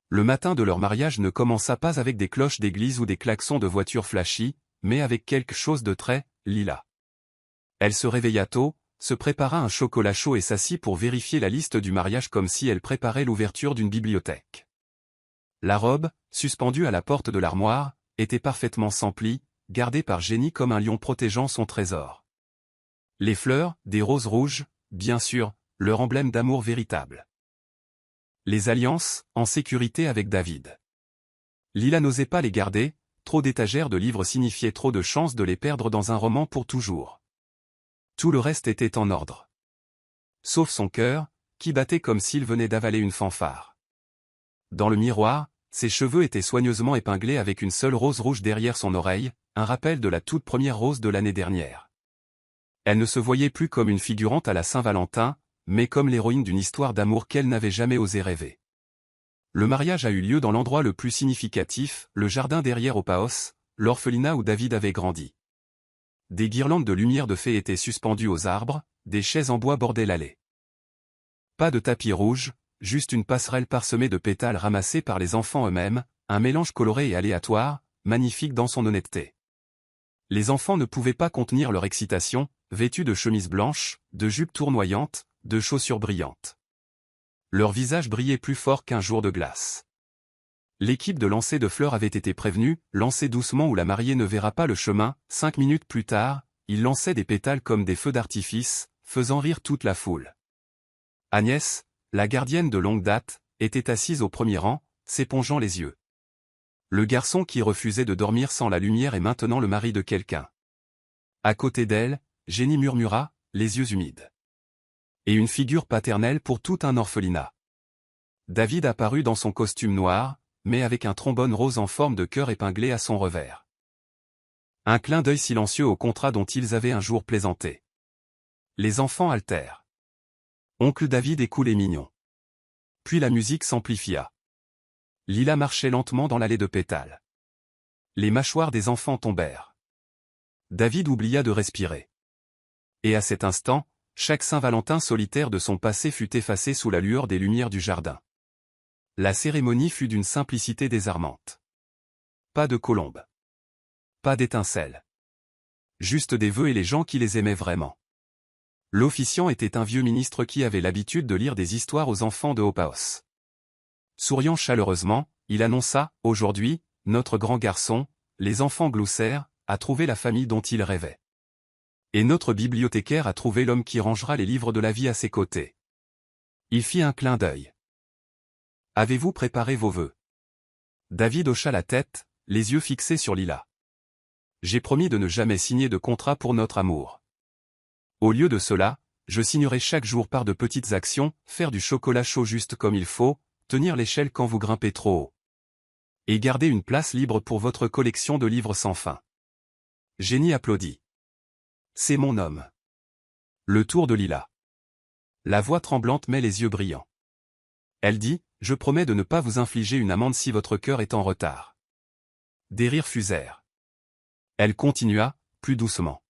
Speaker 1: Le matin de leur mariage ne commença pas avec des cloches d'église ou des klaxons de voitures flashy, mais avec quelque chose de très Lila. Elle se réveilla tôt, se prépara un chocolat chaud et s'assit pour vérifier la liste du mariage comme si elle préparait l'ouverture d'une bibliothèque. La robe, suspendue à la porte de l'armoire, était parfaitement sans plis, gardée par génie comme un lion protégeant son trésor. Les fleurs, des roses rouges, bien sûr, leur emblème d'amour véritable. Les alliances, en sécurité avec David. Lila n'osait pas les garder, trop d'étagères de livres signifiaient trop de chances de les perdre dans un roman pour toujours. Tout le reste était en ordre. Sauf son cœur, qui battait comme s'il venait d'avaler une fanfare. Dans le miroir, ses cheveux étaient soigneusement épinglés avec une seule rose rouge derrière son oreille, un rappel de la toute première rose de l'année dernière. Elle ne se voyait plus comme une figurante à la Saint-Valentin, mais comme l'héroïne d'une histoire d'amour qu'elle n'avait jamais osé rêver. Le mariage a eu lieu dans l'endroit le plus significatif, le jardin derrière Opaos, l'orphelinat où David avait grandi. Des guirlandes de lumière de fée étaient suspendues aux arbres, des chaises en bois bordaient l'allée. Pas de tapis rouge, juste une passerelle parsemée de pétales ramassés par les enfants eux-mêmes, un mélange coloré et aléatoire, magnifique dans son honnêteté. Les enfants ne pouvaient pas contenir leur excitation, vêtus de chemises blanches, de jupes tournoyantes, de chaussures brillantes. Leur visage brillait plus fort qu'un jour de glace. L'équipe de lancer de fleurs avait été prévenue, lancez doucement ou la mariée ne verra pas le chemin. 5 minutes plus tard, ils lançaient des pétales comme des feux d'artifice, faisant rire toute la foule. Agnès, la gardienne de longue date, était assise au premier rang, s'épongeant les yeux. Le garçon qui refusait de dormir sans la lumière est maintenant le mari de quelqu'un. À côté d'elle, Jenny murmura, les yeux humides. Et une figure paternelle pour tout un orphelinat. David apparut dans son costume noir, mais avec un trombone rose en forme de cœur épinglé à son revers. Un clin d'œil silencieux au contrat dont ils avaient un jour plaisanté. Les enfants haltèrent. Oncle David écoulait mignon. Puis la musique s'amplifia. Lila marchait lentement dans l'allée de pétales. Les mâchoires des enfants tombèrent. David oublia de respirer. Et à cet instant, chaque Saint-Valentin solitaire de son passé fut effacé sous la lueur des lumières du jardin. La cérémonie fut d'une simplicité désarmante. Pas de colombes. Pas d'étincelles. Juste des vœux et les gens qui les aimaient vraiment. L'officiant était un vieux ministre qui avait l'habitude de lire des histoires aux enfants de Hoppaos. Souriant chaleureusement, il annonça, aujourd'hui, notre grand garçon, les enfants Gloucester, a trouvé la famille dont il rêvait. Et notre bibliothécaire a trouvé l'homme qui rangera les livres de la vie à ses côtés. Il fit un clin d'œil. Avez-vous préparé vos vœux? David hocha la tête, les yeux fixés sur Lila. J'ai promis de ne jamais signer de contrat pour notre amour. Au lieu de cela, je signerai chaque jour par de petites actions, faire du chocolat chaud juste comme il faut, tenir l'échelle quand vous grimpez trop haut. Et garder une place libre pour votre collection de livres sans fin. Jenny applaudit. C'est mon homme. Le tour de Lila. La voix tremblante mais les yeux brillants. Elle dit, je promets de ne pas vous infliger une amende si votre cœur est en retard. Des rires fusèrent. Elle continua, plus doucement.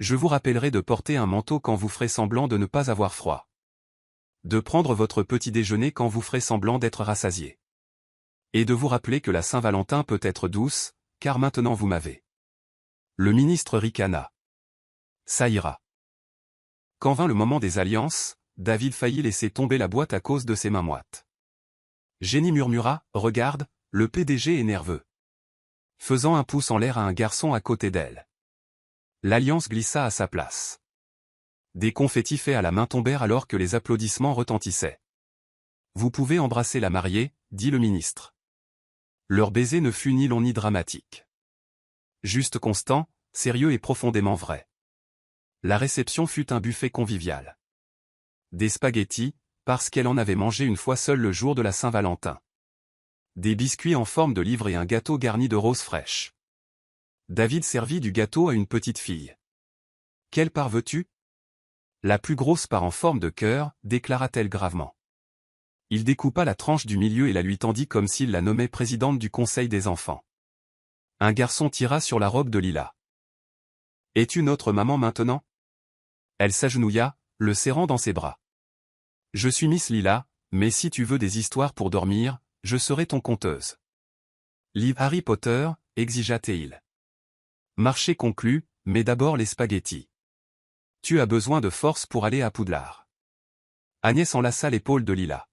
Speaker 1: Je vous rappellerai de porter un manteau quand vous ferez semblant de ne pas avoir froid. De prendre votre petit déjeuner quand vous ferez semblant d'être rassasié. Et de vous rappeler que la Saint-Valentin peut être douce, car maintenant vous m'avez. Le ministre ricana. Ça ira. Quand vint le moment des alliances, David faillit laisser tomber la boîte à cause de ses mains moites. Jenny murmura, regarde, le PDG est nerveux. Faisant un pouce en l'air à un garçon à côté d'elle. L'alliance glissa à sa place. Des confettis faits à la main tombèrent alors que les applaudissements retentissaient. Vous pouvez embrasser la mariée, dit le ministre. Leur baiser ne fut ni long ni dramatique. Juste constant, sérieux et profondément vrai. La réception fut un buffet convivial. Des spaghettis, parce qu'elle en avait mangé une fois seule le jour de la Saint-Valentin. Des biscuits en forme de livre et un gâteau garni de roses fraîches. David servit du gâteau à une petite fille. Quelle part veux-tu? La plus grosse part en forme de cœur, déclara-t-elle gravement. Il découpa la tranche du milieu et la lui tendit comme s'il la nommait présidente du conseil des enfants. Un garçon tira sur la robe de Lila. Es-tu notre maman maintenant? Elle s'agenouilla, le serrant dans ses bras. Je suis Miss Lila, mais si tu veux des histoires pour dormir, je serai ton conteuse. Livre Harry Potter, exigea Théil. Marché conclu, mais d'abord les spaghettis. Tu as besoin de force pour aller à Poudlard. Agnès enlaça l'épaule de Lila.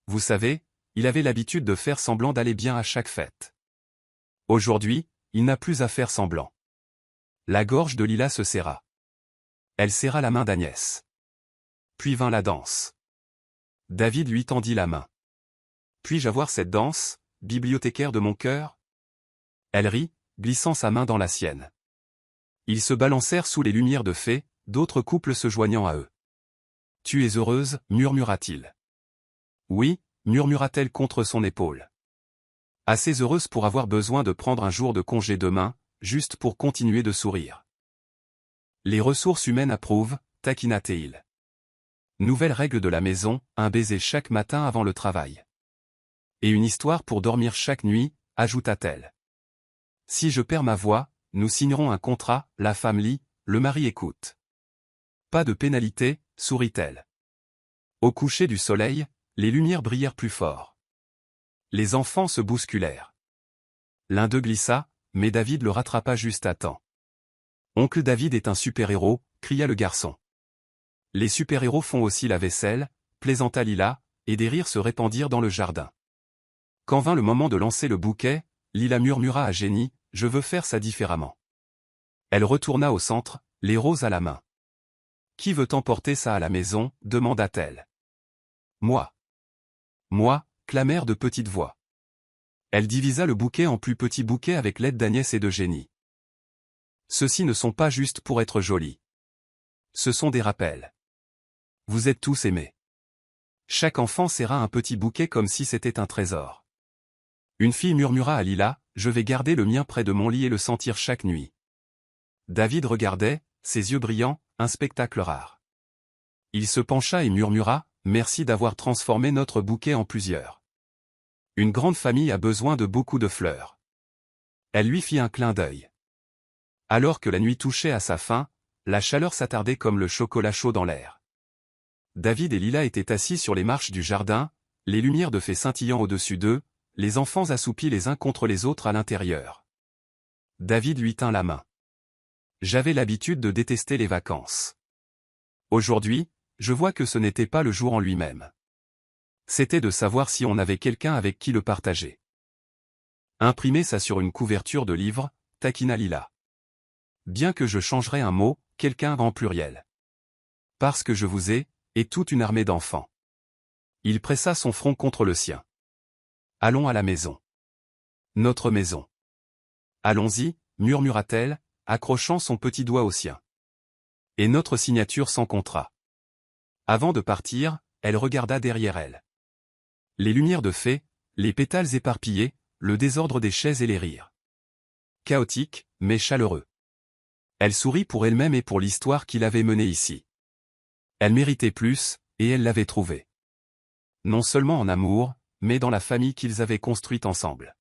Speaker 1: Vous savez, il avait l'habitude de faire semblant d'aller bien à chaque fête. Aujourd'hui, il n'a plus à faire semblant. La gorge de Lila se serra. Elle serra la main d'Agnès. Puis vint la danse. David lui tendit la main. Puis-je avoir cette danse, bibliothécaire de mon cœur? Elle rit, glissant sa main dans la sienne. Ils se balancèrent sous les lumières de fée, d'autres couples se joignant à eux. Tu es heureuse, murmura-t-il. Oui, murmura-t-elle contre son épaule. Assez heureuse pour avoir besoin de prendre un jour de congé demain, juste pour continuer de sourire. Les ressources humaines approuvent, taquina Théil. Nouvelle règle de la maison, un baiser chaque matin avant le travail. Et une histoire pour dormir chaque nuit, ajouta-t-elle. Si je perds ma voix, nous signerons un contrat, la femme lit, le mari écoute. Pas de pénalité, sourit-elle. Au coucher du soleil, les lumières brillèrent plus fort. Les enfants se bousculèrent. L'un d'eux glissa, mais David le rattrapa juste à temps. Oncle David est un super-héros, cria le garçon. Les super-héros font aussi la vaisselle, plaisanta Lila, et des rires se répandirent dans le jardin. Quand vint le moment de lancer le bouquet, Lila murmura à Jenny, je veux faire ça différemment. Elle retourna au centre, les roses à la main. Qui veut emporter ça à la maison, demanda-t-elle. Moi. Moi, clamèrent de petites voix. Elle divisa le bouquet en plus petits bouquets avec l'aide d'Agnès et d'Eugénie. Ceux-ci ne sont pas juste pour être jolis. Ce sont des rappels. Vous êtes tous aimés. Chaque enfant serra un petit bouquet comme si c'était un trésor. Une fille murmura à Lila, « Je vais garder le mien près de mon lit et le sentir chaque nuit. » David regardait, ses yeux brillants, un spectacle rare. Il se pencha et murmura, « Merci d'avoir transformé notre bouquet en plusieurs. » Une grande famille a besoin de beaucoup de fleurs. Elle lui fit un clin d'œil. Alors que la nuit touchait à sa fin, la chaleur s'attardait comme le chocolat chaud dans l'air. David et Lila étaient assis sur les marches du jardin, les lumières de fées scintillant au-dessus d'eux, les enfants assoupis les uns contre les autres à l'intérieur. David lui tint la main. J'avais l'habitude de détester les vacances. Aujourd'hui, je vois que ce n'était pas le jour en lui-même. C'était de savoir si on avait quelqu'un avec qui le partager. Imprimer ça sur une couverture de livre, taquina Lila. Bien que je changerais un mot, quelqu'un en pluriel. Parce que je vous ai, et toute une armée d'enfants. Il pressa son front contre le sien. Allons à la maison. Notre maison. Allons-y, murmura-t-elle, accrochant son petit doigt au sien. Et notre signature sans contrat. Avant de partir, elle regarda derrière elle. Les lumières de fées, les pétales éparpillés, le désordre des chaises et les rires. Chaotique, mais chaleureux. Elle sourit pour elle-même et pour l'histoire qui l'avait menée ici. Elle méritait plus, et elle l'avait trouvé. Non seulement en amour, mais dans la famille qu'ils avaient construite ensemble.